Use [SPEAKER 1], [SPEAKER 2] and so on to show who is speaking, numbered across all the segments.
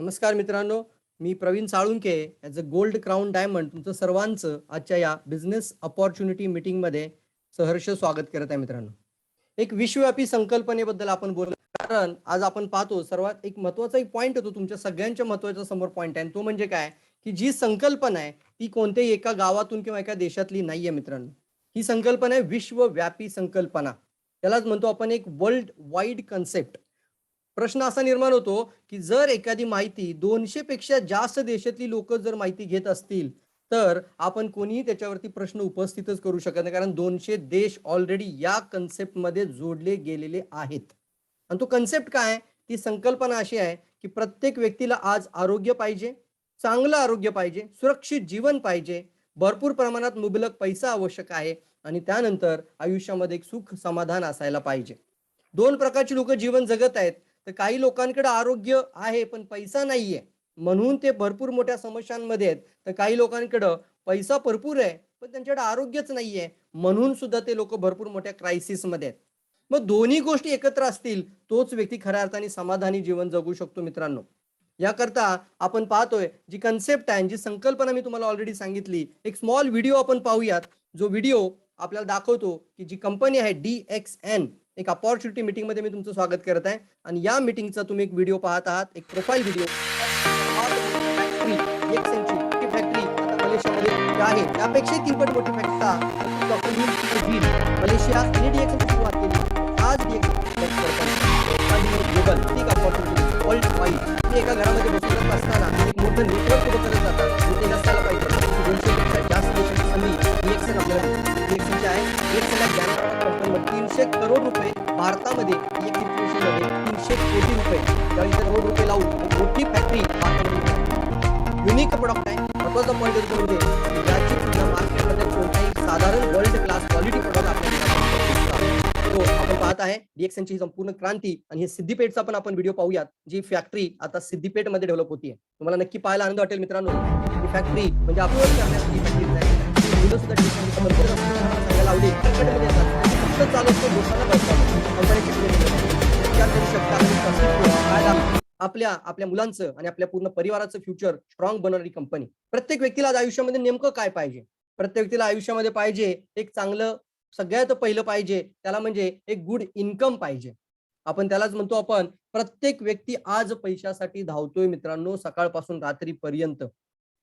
[SPEAKER 1] नमस्कार मित्रांनो, मी Praveen Salunke as a gold crown diamond तुमचं सर्वांचं आजच्या या बिझनेस अपॉर्च्युनिटी मीटिंगमध्ये सहर्ष स्वागत करत आहे मित्रांनो. एक विश्वव्यापी संकल्पनेबद्दल आपण बोललो, कारण आज आपण पाहतो सर्वात एक महत्त्वाचा एक पॉईंट होतो तुमच्या सगळ्यांच्या महत्त्वाच्या समोर पॉईंट आहे, आणि तो म्हणजे काय, की जी संकल्पना आहे ती कोणत्याही एका गावातून किंवा एका देशातली नाही आहे मित्रांनो. ही संकल्पना आहे विश्वव्यापी संकल्पना. त्यालाच म्हणतो आपण एक वर्ल्ड वाईड कन्सेप्ट. प्रश्न असा निर्माण होतो, की जर एखादी माहिती 200 पेक्षा जास्त देशातली लोक जर माहिती घेत असतील, तर आपण कोणीही त्याच्यावरती प्रश्न उपस्थितच करू शकत नाही. कारण 200 देश ऑलरेडी या कन्सेप्टमध्ये जोडले गेलेले आहेत. आणि तो कन्सेप्ट काय आहे? ती संकल्पना अशी आहे, की प्रत्येक व्यक्तीला आज आरोग्य पाहिजे, चांगलं आरोग्य पाहिजे, सुरक्षित जीवन पाहिजे, भरपूर प्रमाणात मुबलक पैसा आवश्यक आहे आणि त्यानंतर आयुष्यामध्ये एक सुख समाधान असायला पाहिजे. 2 प्रकारची लोकं जीवन जगत आहेत. तर काही लोकांकडे आरोग्य आहे पण पैसा नाहीये, म्हणून ते भरपूर मोठ्या समस्यांमध्ये आहेत. तर काही लोकांकडं पैसा भरपूर आहे पण त्यांच्याकडे आरोग्यच नाहीये, म्हणून सुद्धा ते लोक भरपूर मोठ्या क्रायसिसमध्ये आहेत. मग दोन्ही गोष्टी एकत्र असतील तोच व्यक्ती खऱ्या अर्थाने समाधानी जीवन जगू शकतो मित्रांनो. याकरता आपण पाहतोय जी कन्सेप्ट आहे, जी संकल्पना मी तुम्हाला ऑलरेडी सांगितली, एक स्मॉल व्हिडिओ आपण पाहूयात. जो व्हिडिओ आपल्याला दाखवतो की जी कंपनी आहे DXN, एक अपॉर्च्युनिटी मीटिंग मध्ये मी तुमचं स्वागत करत आहे. आणि या मीटिंगचा तुम्ही एक व्हिडिओ पाहत आहात, एक प्रोफाईल व्हिडिओ. फॅक्टरी DXN ची फॅक्टरी आता मलेशियामध्ये आहे, त्यापेक्षा 3 पट मोठी फॅक्टरी मलेशिया आणि DXN ची सुरुवात केली. आज ग्लोबल एक अपॉर्च्युनिटी वर्ल्ड वाईड. तुम्ही एका घरामध्ये बसून असताना एक मोठं नेटवर्क उभं करत जातात, ते नसायला पाहिजे. 200 पेक्षा जास्त देशांची संधी DXN आपल्याला DXN ची आहे. DXN कंपनीमध्ये 300 करोड रुपये भारतामध्ये एक इन्फ्लेशनमध्ये 300 कोटी रुपये, 40 करोड रुपये लावून मोठी फॅक्टरी भारतामध्ये. युनिक प्रोडक्ट आहे. महत्वाचा पॉईंट येतो म्हणजे याची सुद्धा मार्केटमध्ये कोणताही साधारण वर्ल्ड क्लास क्वालिटी प्रोडक्ट आपल्याला तो आपण पाहत आहे. DXN ची संपूर्ण क्रांती आणि हे सिद्दीपेठचा पण आपण व्हिडिओ पाहूयात, जी फॅक्टरी आता सिद्दीपेठमध्ये डेव्हलप होतीये. तुम्हाला नक्की पाहायला आनंद वाटेल मित्रांनो. ही फॅक्टरी म्हणजे आपण करण्यासाठी फॅक्टरी मुलं सुद्धा सांगायला आवडेल. फक्त चालत लोकांना विचार करू शकता आपल्या आपल्या मुलांचं आणि आपल्या पूर्ण परिवाराचं फ्युचर स्ट्रॉंग बनवणारी कंपनी. प्रत्येक व्यक्तीला आज आयुष्यामध्ये नेमकं काय पाहिजे? प्रत्येक व्यक्तीला आयुष्यामध्ये पाहिजे एक चांगलं, सगळ्यात पहिलं पाहिजे त्याला म्हणजे एक गुड इन्कम पाहिजे. आपण त्यालाच म्हणतो आपण प्रत्येक व्यक्ती आज पैशासाठी धावतोय मित्रांनो, सकाळपासून रात्रीपर्यंत.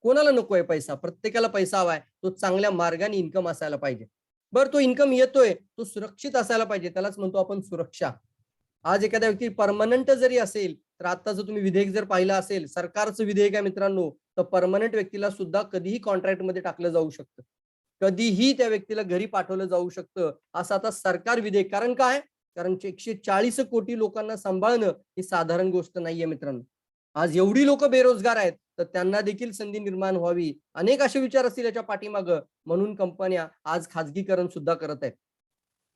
[SPEAKER 1] कोणाला नकोय पैसा? प्रत्येकाला पैसा हवाय. तो चांगल्या मार्गाने इन्कम असायला पाहिजे. बरं, तो इन्कम येतोय तो सुरक्षित असायला पाहिजे, त्यालाच म्हणतो आपण सुरक्षा. आज एखाद्या व्यक्ती परमनंट जरी असेल, तर आताचं तुम्ही विधेयक जर पाहिलं असेल, सरकारचं विधेयक आहे मित्रांनो, तर परमनंट व्यक्तीला सुद्धा कधीही कॉन्ट्रॅक्टमध्ये टाकलं जाऊ शकतं. कधीही त्या व्यक्तीला घरी पाठवलं जाऊ शकतं, असं आता सरकार विधेयक. कारण काय? कारण 140 कोटी लोकांना सांभाळणं ही साधारण गोष्ट नाहीये मित्रांनो. आज एवढी लोक बेरोजगार आहेत, तर त्यांना देखील संधी निर्माण व्हावी, अनेक असे विचार असतील याच्या पाठीमागं, म्हणून कंपन्या आज खाजगीकरण सुद्धा करत आहेत.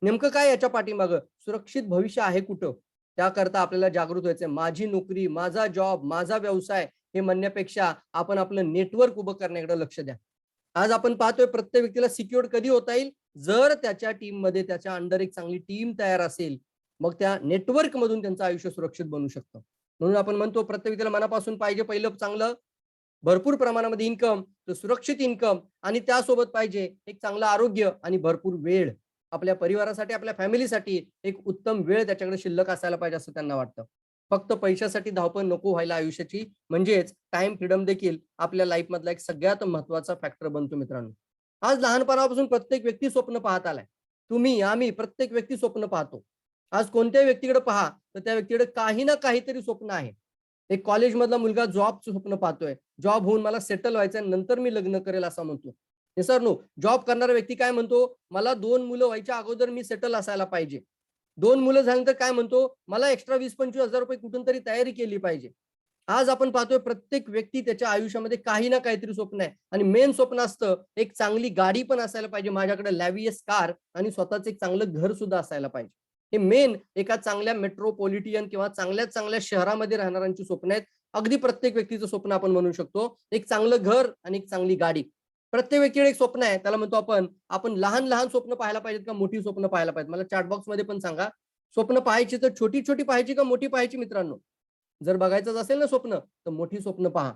[SPEAKER 1] नेमकं काय याच्या पाठीमागं? सुरक्षित भविष्य आहे कुठं? त्याकरता आपल्याला जागृत व्हायचंय. माझी नोकरी, माझा जॉब, माझा व्यवसाय हे म्हणण्यापेक्षा आपण आपलं नेटवर्क उभं करण्याकडे लक्ष द्या. आज आपण पाहतोय प्रत्येक व्यक्तीला सिक्युअर्ड कधी होता येईल? जर त्याच्या टीममध्ये त्याच्या अंडर एक चांगली टीम तयार असेल, मग त्या नेटवर्क मधून त्यांचं आयुष्य सुरक्षित बनू शकतं. म्हणून आपण म्हणतो प्रत्येक व्यक्तीला मनापासून पाहिजे पहिलं चांगलं भरपूर प्रमाणामध्ये इन्कम, तर सुरक्षित इन्कम, आणि त्यासोबत पाहिजे एक चांगलं आरोग्य आणि भरपूर वेळ. आपल्या परिवारासाठी, आपल्या फॅमिलीसाठी एक उत्तम वेळ त्याच्याकडे शिल्लक असायला पाहिजे असं त्यांना वाटतं. फक्त पैशासाठी धावपळ नको व्हायला आयुष्याची, म्हणजेच टाइम फ्रीडम देखील आपल्या लाईफ मधला एक सगळ्यात महत्वाचा फॅक्टर बनतो मित्रांनो. आज लहानपणापासून प्रत्येक व्यक्ती स्वप्न पाहत आलाय. तुम्ही, आम्ही, प्रत्येक व्यक्ती स्वप्न पाहतो. आज कोणत्याही व्यक्तीकडे पहा, तर त्या व्यक्तीकडे काही ना काहीतरी स्वप्न आहे. एक कॉलेज मधला मुलगा जॉबचं स्वप्न पाहतोय. जॉब होऊन मला सेटल व्हायचंय, नंतर मी लग्न करेल असं म्हणतो. हे सर नो, जॉब करणारा व्यक्ती काय म्हणतो? मला 2 मुलं व्हायच्या अगोदर मी सेटल असायला पाहिजे. 2 मुलं झाल्यानंतर काय म्हणतो? मला एक्स्ट्रा 20-25 हजार रुपये कुठून तरी तयारी केली पाहिजे. आज आपण पाहतोय प्रत्येक व्यक्ती त्याच्या आयुष्यामध्ये काही ना काहीतरी स्वप्न आहे, आणि मेन स्वप्न असतं एक चांगली गाडी पण असायला पाहिजे माझ्याकडे, लॅव्हियस कार, आणि स्वतःच एक चांगलं घर सुद्धा असायला पाहिजे. हे मेन एका चांगल्या मेट्रोपॉलिटियन किंवा चांगल्या चांगल्या शहरामध्ये राहणाऱ्यांची स्वप्न आहेत. अगदी प्रत्येक व्यक्तीचं स्वप्न आपण म्हणू शकतो एक चांगलं घर आणि एक चांगली गाडी. प्रत्येक व्यक्तीकडे एक स्वप्न आहे, त्याला म्हणतो आपण आपण लहान लहान स्वप्न पाहायला पाहिजेत का मोठी स्वप्न पाहायला पाहिजेत? मला चॅट बॉक्स मध्ये पण सांगा. स्वप्न पाहायची तर छोटी छोटी पाहायची का मोठी पाहायची मित्रांनो? जर बघायचंच असेल ना स्वप्न, तर मोठी स्वप्न पहा.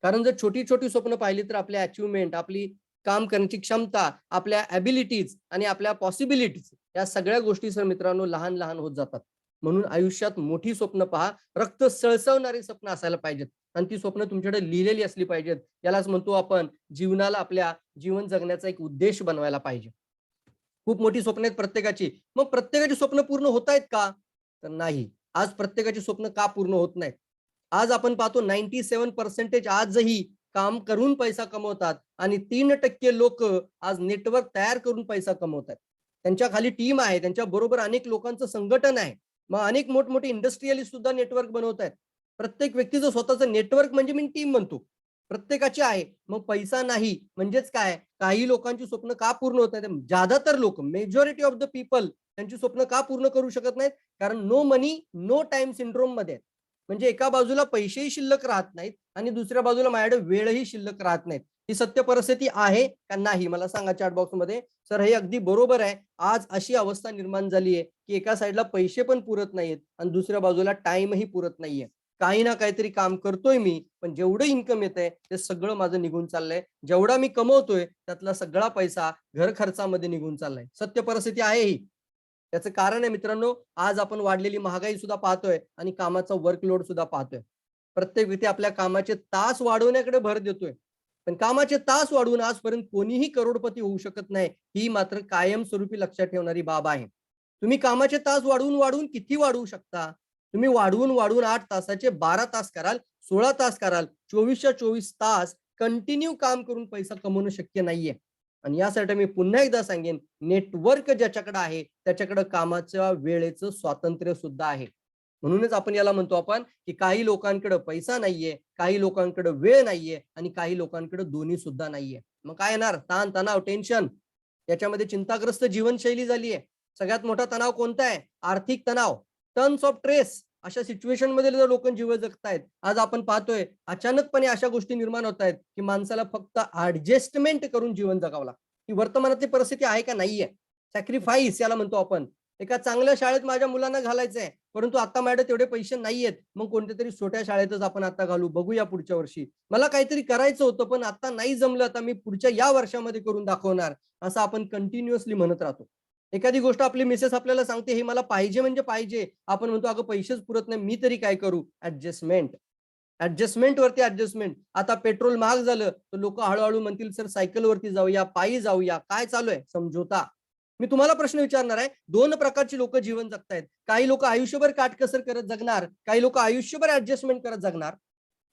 [SPEAKER 1] कारण जर छोटी छोटी स्वप्न पाहिली तर आपली अचिव्हमेंट, आपली काम करण्याची क्षमता, आपल्या ॲबिलिटीज आणि आपल्या पॉसिबिलिटीज या सगळ्या गोष्टी सर मित्रांनो लहान लहान होत जातात. म्हणून आयुष्यात मोठी स्वप्न पहा, रक्त सळसळणारी स्वप्न असायला पाहिजेत आणि ती स्वप्न तुमच्याकडे लिहिलेली असली पाहिजेत. यालाच म्हणतो आपण जीवनाला आपल्या जीवन जगण्याचा एक उद्देश बनवायला पाहिजे. खूप मोठी स्वप्न आहेत प्रत्येकाची. मग प्रत्येकाची स्वप्न पूर्ण होत आहेत का? तर नाही. आज प्रत्येकाची स्वप्न का पूर्ण होत नाहीत? आज आपण पाहतो 97% आजही काम करून पैसा कमवतात आणि 3% लोक आज नेटवर्क तयार करून पैसा कमवतात. त्यांच्या खाली टीम आहे, त्यांच्या बरोबर अनेक लोकांचं संघटन आहे. मग अनेक मोठमोठे इंडस्ट्रियलिस्ट सुद्धा नेटवर्क बनवतायत. प्रत्येक व्यक्तीचं स्वतःचं नेटवर्क म्हणजे मी टीम म्हणतो. प्रत्येकाची आहे. मग पैसा नाही म्हणजेच काय? काही लोकांची स्वप्न का पूर्ण होत नाहीत? ज्यादातर लोक, मेजॉरिटी ऑफ द पीपल त्यांची स्वप्न का पूर्ण करू शकत नाहीत? कारण नो मनी, नो टाइम सिंड्रोम मध्ये आहेत. म्हणजे एका बाजूला पैसेही शिल्लक राहत नाहीत आणि दुसऱ्या बाजूला माझ्याकडे वेळही शिल्लक राहत नाहीत. ही सत्य परिस्थिती आहे का नाही? मला सांगा चॅट बॉक्समध्ये. सर हे अगदी बरोबर आहे. आज अशी अवस्था निर्माण झाली आहे, की एका साईडला पैसे पण पुरत नाहीयेत आणि दुसऱ्या बाजूला टाईमही पुरत नाहीये. काही ना काहीतरी काम करतोय मी, पण जेवढं इन्कम येतंय ते सगळं माझं निघून चाललंय. जेवढा मी कमवतोय त्यातला सगळा पैसा घर खर्चामध्ये निघून चाललाय. सत्य परिस्थिती आहे ही. त्याचं कारण आहे मित्रांनो, आज आपण वाढलेली महागाई सुद्धा पाहतोय आणि कामाचा वर्कलोड सुद्धा पाहतोय. प्रत्येक व्यक्ती आपल्या कामाचे तास वाढवण्याकडे भर देतोय. पण कामाचे तास वाढवून आजपर्यंत कोणीही करोडपती होऊ शकत नाही. ही मात्र कायमस्वरूपी लक्षात ठेवणारी बाब आहे. तुम्ही कामाचे तास वाढवून वाढवून किती वाढवू शकता? तुम्ही वाढवून वाढवून 8 तासाचे 12 तास कराल, 16 तास कराल, 24च्या 24 तास कंटिन्यू काम करून पैसा कमवणं शक्य नाहीये. आणि यासाठी मी पुन्हा एकदा सांगेन, नेटवर्क ज्याच्याकडे आहे त्याच्याकडे कामाच्या वेळेचं स्वातंत्र्य सुद्धा आहे. म्हणूनच आपण याला म्हणतो आपण की काही लोकांकडे पैसा नाहीये, काही लोकांकडे वेळ नाहीये आणि काही लोकांकडे दोन्ही सुद्धा नाहीये. मग काय येणार? ताण तणाव, टेन्शन, याच्यामध्ये चिंताग्रस्त जीवनशैली झाली आहे. सगळ्यात मोठा तणाव कोणता आहे? आर्थिक तणाव, टर्न्स ऑफ स्ट्रेस. अशा सिच्युएशन मध्ये जर लोक जीवन जगतायत, आज आपण पाहतोय अचानकपणे अशा गोष्टी निर्माण होत आहेत की माणसाला फक्त ऍडजस्टमेंट करून जीवन जगावं लागतं. ही वर्तमानातली परिस्थिती आहे का? नाहीये. सॅक्रिफाईस याला म्हणतो आपण. एका चांगल्या शाळेत माझ्या मुलांना घालायचंय, परंतु आता माझ्याकडे तेवढे पैसे नाहीयेत. मग कोणत्या तरी छोट्या शाळेतच आपण आता घालू, बघूया पुढच्या वर्षी. मला काहीतरी करायचं होतं, पण आता नाही जमलं, आता मी पुढच्या या वर्षामध्ये करून दाखवणार, असं आपण कंटिन्युअसली म्हणत राहतो. एखादी गोष्ट आपली मिसेस आपल्याला सांगते, हे मला पाहिजे म्हणजे पाहिजे. आपण म्हणतो अगं पैसेच पुरत नाही, मी तरी काय करू? ऍडजस्टमेंट. ऍडजस्टमेंट वरती ऍडजस्टमेंट. आता पेट्रोल महाग झालं तर लोक हळूहळू म्हणतील सर सायकलवरती जाऊया, पायी जाऊया. काय चालू आहे? समझोता. मी तुम्हाला प्रश्न विचारणार आहे. दोन प्रकारची लोक जीवन जगतायत. काही लोक आयुष्यभर काटकसर करत जगणार, काही लोक आयुष्यभर ऍडजस्टमेंट करत जगणार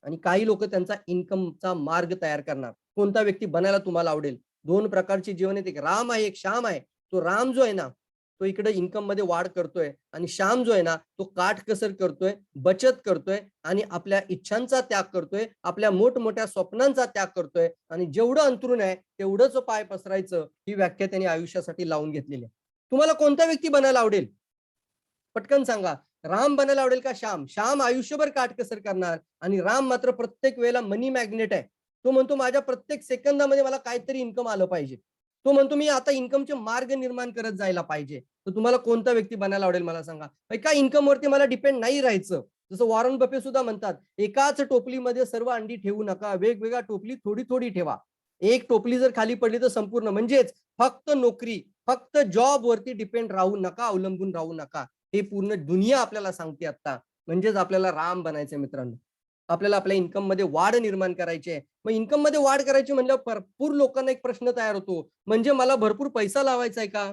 [SPEAKER 1] आणि काही लोक त्यांचा इन्कमचा मार्ग तयार करणार. कोणता व्यक्ती बनायला तुम्हाला आवडेल? दोन प्रकारचे जीवन आहेत. एक राम आहे, एक श्याम आहे. तो राम जो आहे ना, तो इकडे इन्कम मध्ये वाढ करतोय आणि श्याम जो आहे ना, तो काटकसर करतोय, बचत करतोय आणि आपल्या इच्छांचा त्याग करतोय, आपल्या मोठमोठ्या स्वप्नांचा त्याग करतोय आणि जेवढं अंतरून आहे तेवढंच पाय पसरायचं, ही व्याख्या त्यांनी आयुष्यासाठी लावून घेतलेली आहे. तुम्हाला कोणता व्यक्ती बनायला आवडेल? पटकन सांगा. राम बनायला आवडेल का श्याम? श्याम आयुष्यभर काटकसर करणार आणि राम मात्र प्रत्येक वेळेला मनी मॅग्नेट आहे. तो म्हणतो माझ्या प्रत्येक सेकंदामध्ये मला काहीतरी इन्कम आलं पाहिजे. तो म्हणतो मी आता इन्कमचे मार्ग निर्माण करत जायला पाहिजे. तर तुम्हाला कोणता व्यक्ती बनायला आवडेल मला सांगा. एका इन्कमवरती मला डिपेंड नाही राहायचं. जसं वॉरन बफे सुद्धा म्हणतात, एकाच टोपलीमध्ये सर्व अंडी ठेवू नका, वेगवेगळ्या टोपली थोडी थोडी ठेवा. एक टोपली जर खाली पडली तर संपूर्ण, म्हणजेच फक्त नोकरी, फक्त जॉब वरती डिपेंड राहू नका, अवलंबून राहू नका. हे पूर्ण दुनिया आपल्याला सांगते आता. म्हणजेच आपल्याला राम बनायचंय मित्रांनो. आपल्याला आपल्या इन्कम मध्ये वाढ निर्माण करायची आहे. मग इन्कम मध्ये वाढ करायची म्हणल्यावर भरपूर लोकांना एक प्रश्न तयार होतो, म्हणजे मला भरपूर पैसा लावायचा आहे का?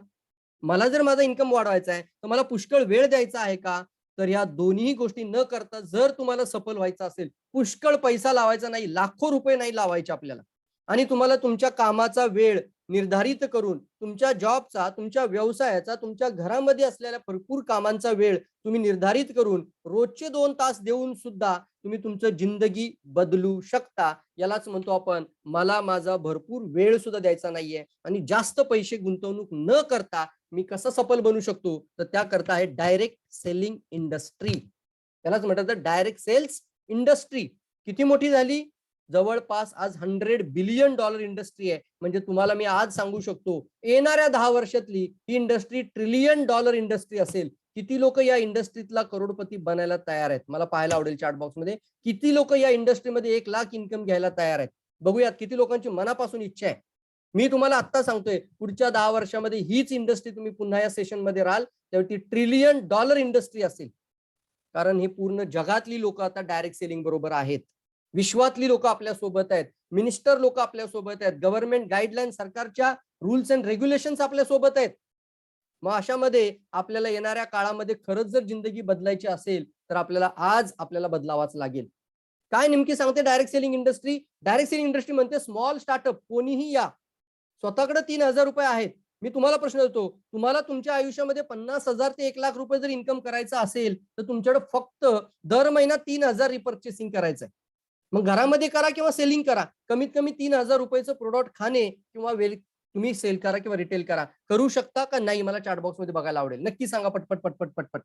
[SPEAKER 1] मला जर माझा इन्कम वाढवायचा आहे तर मला पुष्कळ वेळ द्यायचा आहे का? तर या दोन्ही गोष्टी न करता जर तुम्हाला सफल व्हायचं असेल, पुष्कळ पैसा लावायचा नाही, लाखो रुपये नाही लावायचे आपल्याला. आणि तुम्हाला तुमच्या कामाचा वेळ निर्धारित करून, तुमच्या जॉबचा, तुमच्या व्यवसायाचा, तुमच्या घरामध्ये असलेल्या भरपूर कामांचा वेळ तुम्ही निर्धारित करून रोजचे 2 तास देऊन सुद्धा तुम्ही तुमचं जिंदगी बदलू शकता. यालाच म्हणतो आपण, मला माझा भरपूर वेळ सुद्धा द्यायचा नाहीये आणि जास्त पैसे गुंतवणूक न करता मी कसं सफल बनू शकतो? तर त्याकरता आहे डायरेक्ट सेलिंग इंडस्ट्री. त्यालाच म्हणतात डायरेक्ट सेल्स इंडस्ट्री. किती मोठी झाली? जवळपास आज $100 बिलियन इंडस्ट्री आहे. म्हणजे तुम्हाला मी आज सांगू शकतो, येणाऱ्या 10 वर्षातली ही इंडस्ट्री $1 ट्रिलियन इंडस्ट्री असेल. किती लोक या इंडस्ट्रीतला करोडपती बनायला तयार आहेत? मला पाहायला आवडेल चॅट बॉक्स मध्ये. किती लोक या इंडस्ट्रीमध्ये 1 लाख इन्कम घ्यायला तयार आहेत? बघूयात किती लोकांची मनापासून इच्छा आहे. मी तुम्हाला आता सांगतोय, पुढच्या 10 वर्षामध्ये हीच इंडस्ट्री तुम्ही पुन्हा या सेशन मध्ये राहाल तेव्हा ती $1 ट्रिलियन इंडस्ट्री असेल. कारण ही पूर्ण जगातली लोक आता डायरेक्ट सेलिंग बरोबर आहेत. विश्वातली लोक आपल्या सोबत आहेत. मिनिस्टर लोक आपल्या सोबत आहेत. गव्हर्नमेंट गाईडलाईन, सरकारच्या रूल्स अँड रेग्युलेशन्स आपल्या सोबत आहेत. मग अशामध्ये आपल्याला येणाऱ्या काळामध्ये खरंच जर जिंदगी बदलायची असेल तर आपल्याला बदलावाच लागेल. काय नेमकी सांगते direct selling industry? Direct selling industry म्हणते स्मॉल स्टार्टअप, कोणीही या, स्वतःकडे ₹3,000 आहेत. मी तुम्हाला प्रश्न देतो, तुम्हाला तुमच्या आयुष्यामध्ये 50,000 ते 1 लाख जर इन्कम करायचं असेल तर तुमच्याकडे फक्त दर महिना 3,000 रिपर्चेसिंग करायचंय. मग घरामध्ये करा किंवा सेलिंग करा, कमीत कमी ₹3,000 प्रोडक्ट खाणे किंवा तुम्ही सेल करा किंवा रिटेल करा. करू शकता का नाही? मला चॅट बॉक्स मध्ये बघायला आवडेल. नक्की सांगा पटपट पटपट पटपट.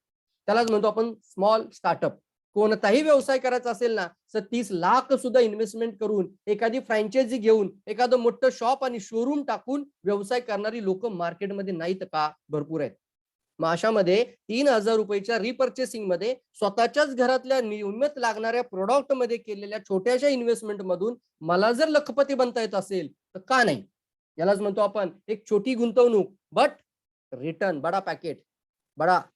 [SPEAKER 1] त्यालाच म्हणतो आपण स्मॉल स्टार्टअप. कोणताही व्यवसाय करायचा असेल ना तर 30 लाख सुद्धा इन्व्हेस्टमेंट करून, एखादी फ्रँचायझी घेऊन, एखादं मोठं शॉप आणि शोरूम टाकून व्यवसाय करणारी लोक मार्केटमध्ये नाहीत का? भरपूर आहेत. मग अशामध्ये ₹3,000 रिपर्चेसिंग मध्ये स्वतःच्याच घरातल्या नियमित लागणाऱ्या प्रोडक्ट मध्ये केलेल्या छोट्याशा इन्व्हेस्टमेंट मधून मला जर लखपती बनता येत असेल तर का नाही? यालाच म्हणतो आपण एक छोटी गुंतवणूक बट रिटर्न बडा पॅकेट.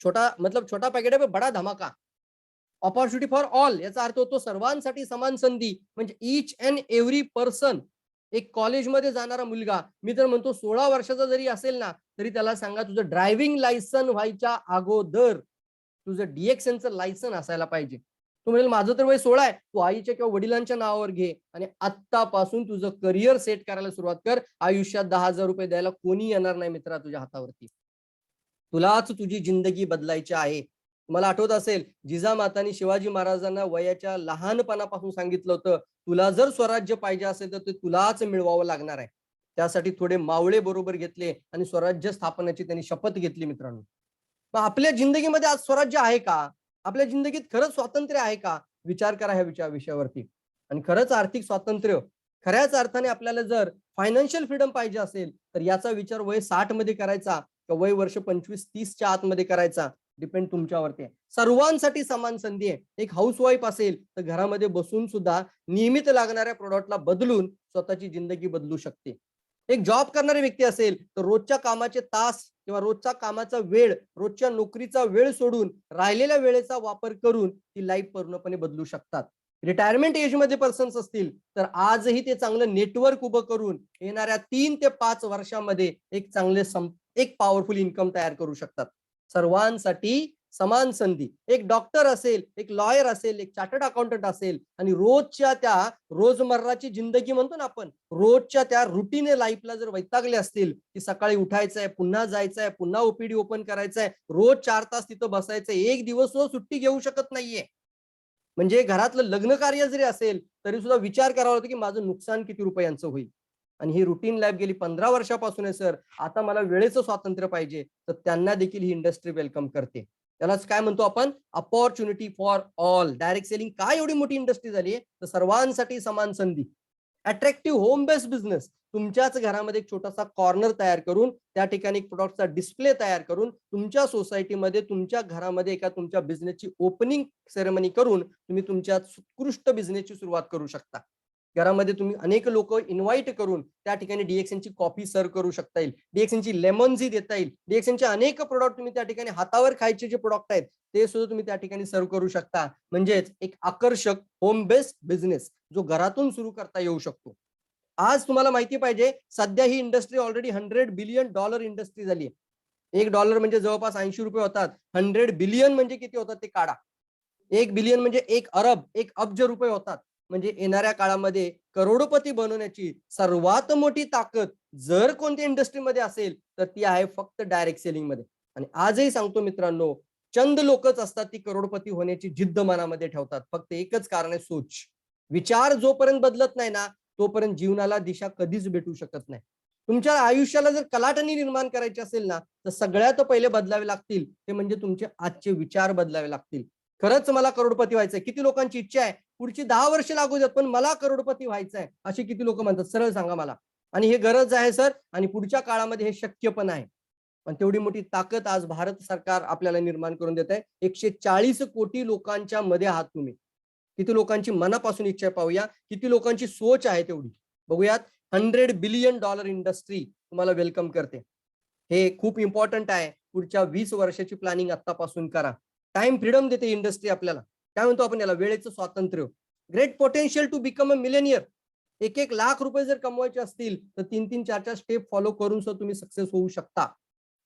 [SPEAKER 1] छोटा पॅकेट आहे बडा धमाका. ऑपॉर्च्युनिटी फॉर ऑल याचा अर्थ होतो सर्वांसाठी समान संधी. म्हणजे ईच अँड एव्हरी पर्सन. एक कॉलेजमध्ये जाणारा मुलगा, मी तर म्हणतो 16 वर्षाचा जरी असेल ना तरी त्याला सांगा तुझं ड्रायव्हिंग लायसन व्हायच्या अगोदर तुझं DXNचं लायसन असायला पाहिजे. तू म्हणेल माझं तर वय 16 आहे. तू आईच्या किंवा वडिलांच्या नावावर घे आणि आत्तापासून तुझं करिअर सेट करायला सुरुवात कर. आयुष्यात ₹10,000 द्यायला कोणी येणार नाही मित्रा तुझ्या हातावरती. तुलाच तुझी जिंदगी बदलायची आहे. तुम्हाला आठवत असेल जिजामातांनी शिवाजी महाराजांना वयाच्या लहानपणापासून सांगितलं होतं, तुला जर स्वराज्य पाहिजे असेल तर ते तुलाच मिळवावं लागणार आहे. त्यासाठी थोडे मावळे बरोबर घेतले आणि स्वराज्य स्थापनेची त्यांनी शपथ घेतली मित्रांनो. मग आपल्या जिंदगीमध्ये आज स्वराज्य आहे का? आपल्या जिंदगीत खरंच स्वातंत्र्य आहे का? विचार करा ह्या विषयावरती. आणि खरंच आर्थिक स्वातंत्र्य खऱ्याच अर्थाने आपल्याला जर फायनान्शियल फ्रीडम पाहिजे असेल तर याचा विचार वय 60 मध्ये करायचा का वय वर्ष 25-30च्या आतमध्ये करायचा, डिपेंड तुमच्यावरती आहे. सर्वांसाठी समान संधी आहे. एक हाऊसवाईफ असेल तर घरामध्ये बसून सुद्धा नियमित लागणाऱ्या प्रोडक्टला बदलून स्वतःची जिंदगी बदलू शकते. एक जॉब करणारी व्यक्ती असेल तर रोजच्या कामाचे तास किंवा रोजचा कामाचा वेळ, रोजच्या नोकरीचा वेळ सोडून राहिलेल्या वेळेचा वापर करून ती लाईफ पूर्णपणे बदलू शकतात. रिटायरमेंट एज मध्ये पर्सन्स असतील तर आजही ते चांगलं नेटवर्क उभं करून येणाऱ्या 3 ते 5 वर्षांमध्ये एक पॉवरफुल इन्कम तयार करू शकतात. सर्वांसाठी समान संधी. एक डॉक्टर असेल, एक लॉयर असेल, एक चार्टर्ड अकाउंटंट असेल आणि रोजच्या त्या रोजमर्राची जिंदगी म्हणतो ना आपण, रोजच्या त्या रुटीन लाईफला जर वैतागले असतील की सकाळी उठायचंय, पुन्हा जायचंय, पुन्हा ओपीडी ओपन करायचंय, रोज 4 तास तिथं बसायचंय, एक दिवस सुट्टी घेऊ शकत नाहीये. म्हणजे घरातलं लग्न कार्य जरी असेल तरी सुद्धा विचार करावा लागतो की माझं नुकसान किती रुपयांचं होईल. आणि ही रुटीन लाईफ गेली 15 वर्षापासून आहे सर, आता मला वेळेचं स्वातंत्र्य पाहिजे, तर त्यांना देखील ही इंडस्ट्री वेलकम करते. त्यालाच काय म्हणतो आपण, opportunity for all. Direct selling काय एवढी मोठी इंडस्ट्री झाली आहे तर सर्वांसाठी समान संधी. Attractive home based business. तुमच्याच घरामध्ये एक छोटासा कॉर्नर तयार करून त्या ठिकाणी प्रोडक्टचा डिस्प्ले तयार करून तुमच्या सोसायटीमध्ये, तुमच्या घरामध्ये एका तुमच्या बिझनेसची ओपनिंग सेरेमनी करून तुम्ही तुमच्या उत्कृष्ट बिझनेसची सुरुवात करू शकता. घरामध्ये तुम्ही अनेक लोक इन्व्हाइट करून त्या ठिकाणी DXNची कॉफी सर्व करू शकता येईल, DXNची लेमन जी देता येईल, DXNचे अनेक प्रोडक्ट तुम्ही त्या ठिकाणी हातावर खायचे जे प्रोडक्ट आहेत ते सुद्धा तुम्ही त्या ठिकाणी सर्व करू शकता. म्हणजेच एक आकर्षक होम बेस्ड बिझनेस जो घरातून सुरू करता येऊ शकतो. आज तुम्हाला माहिती पाहिजे सध्या ही इंडस्ट्री ऑलरेडी $100 बिलियन इंडस्ट्री झाली आहे. $1 म्हणजे जवळपास ₹80 होतात. 100 बिलियन म्हणजे किती होतात ते काढा. 1 बिलियन म्हणजे 1 अरब, 1 अब्ज रुपये होतात. म्हणजे येणाऱ्या काळामध्ये करोडोपती बनवण्याची सर्वात मोठी ताकद जर कोणत्या इंडस्ट्रीमध्ये असेल तर ती आहे फक्त डायरेक्ट सेलिंग मध्ये. आणि आजही सांगतो मित्रांनो, चंद लोकच असतात ती करोडपती होण्याची जिद्द मनामध्ये ठेवतात. फक्त एकच कारण आहे, सोच. विचार जोपर्यंत बदलत नाही ना तोपर्यंत जीवनाला दिशा कधीच भेटू शकत नाही. तुमच्या आयुष्याला जर कलाटणी निर्माण करायची असेल ना तर सगळ्यात पहिले बदलावे लागतील ते म्हणजे तुमचे आजचे विचार बदलावे लागतील. खरंच मला करोडपती व्हायचंय, किती लोकांची इच्छा आहे, पुढची 10 वर्ष लागू देत पण मला करोडपती व्हायचंय असे किती लोक म्हणतात, सरळ सांगा मला. आणि हे गरज आहे सर, आणि पुढच्या काळामध्ये हे शक्य पण आहे. आणि तेवढी मोठी ताकद आज भारत सरकार आपल्याला निर्माण करून देत आहे. 140 कोटी लोकांच्या मध्ये आहात तुम्ही. किती लोकांची मनापासून इच्छा आहे पाहूया. किती लोकांची सोच आहे तेवढी. बघूयात. $100 बिलियन इंडस्ट्री तुम्हाला वेलकम करते. हे खूप इम्पॉर्टंट आहे. पुढच्या 20 वर्षाची प्लॅनिंग आत्तापासून करा. टाइम फ्रीडम देते इंडस्ट्री आपल्याला. काय म्हणतो आपण याला? वेळेचं स्वातंत्र्य. Great potential to become a millionaire. 1-1 lakh रुपये जर कमवायचे असतील तर 3-3, 4-4 स्टेप फॉलो करून सुद्धा तुम्ही सक्सेस होऊ शकता.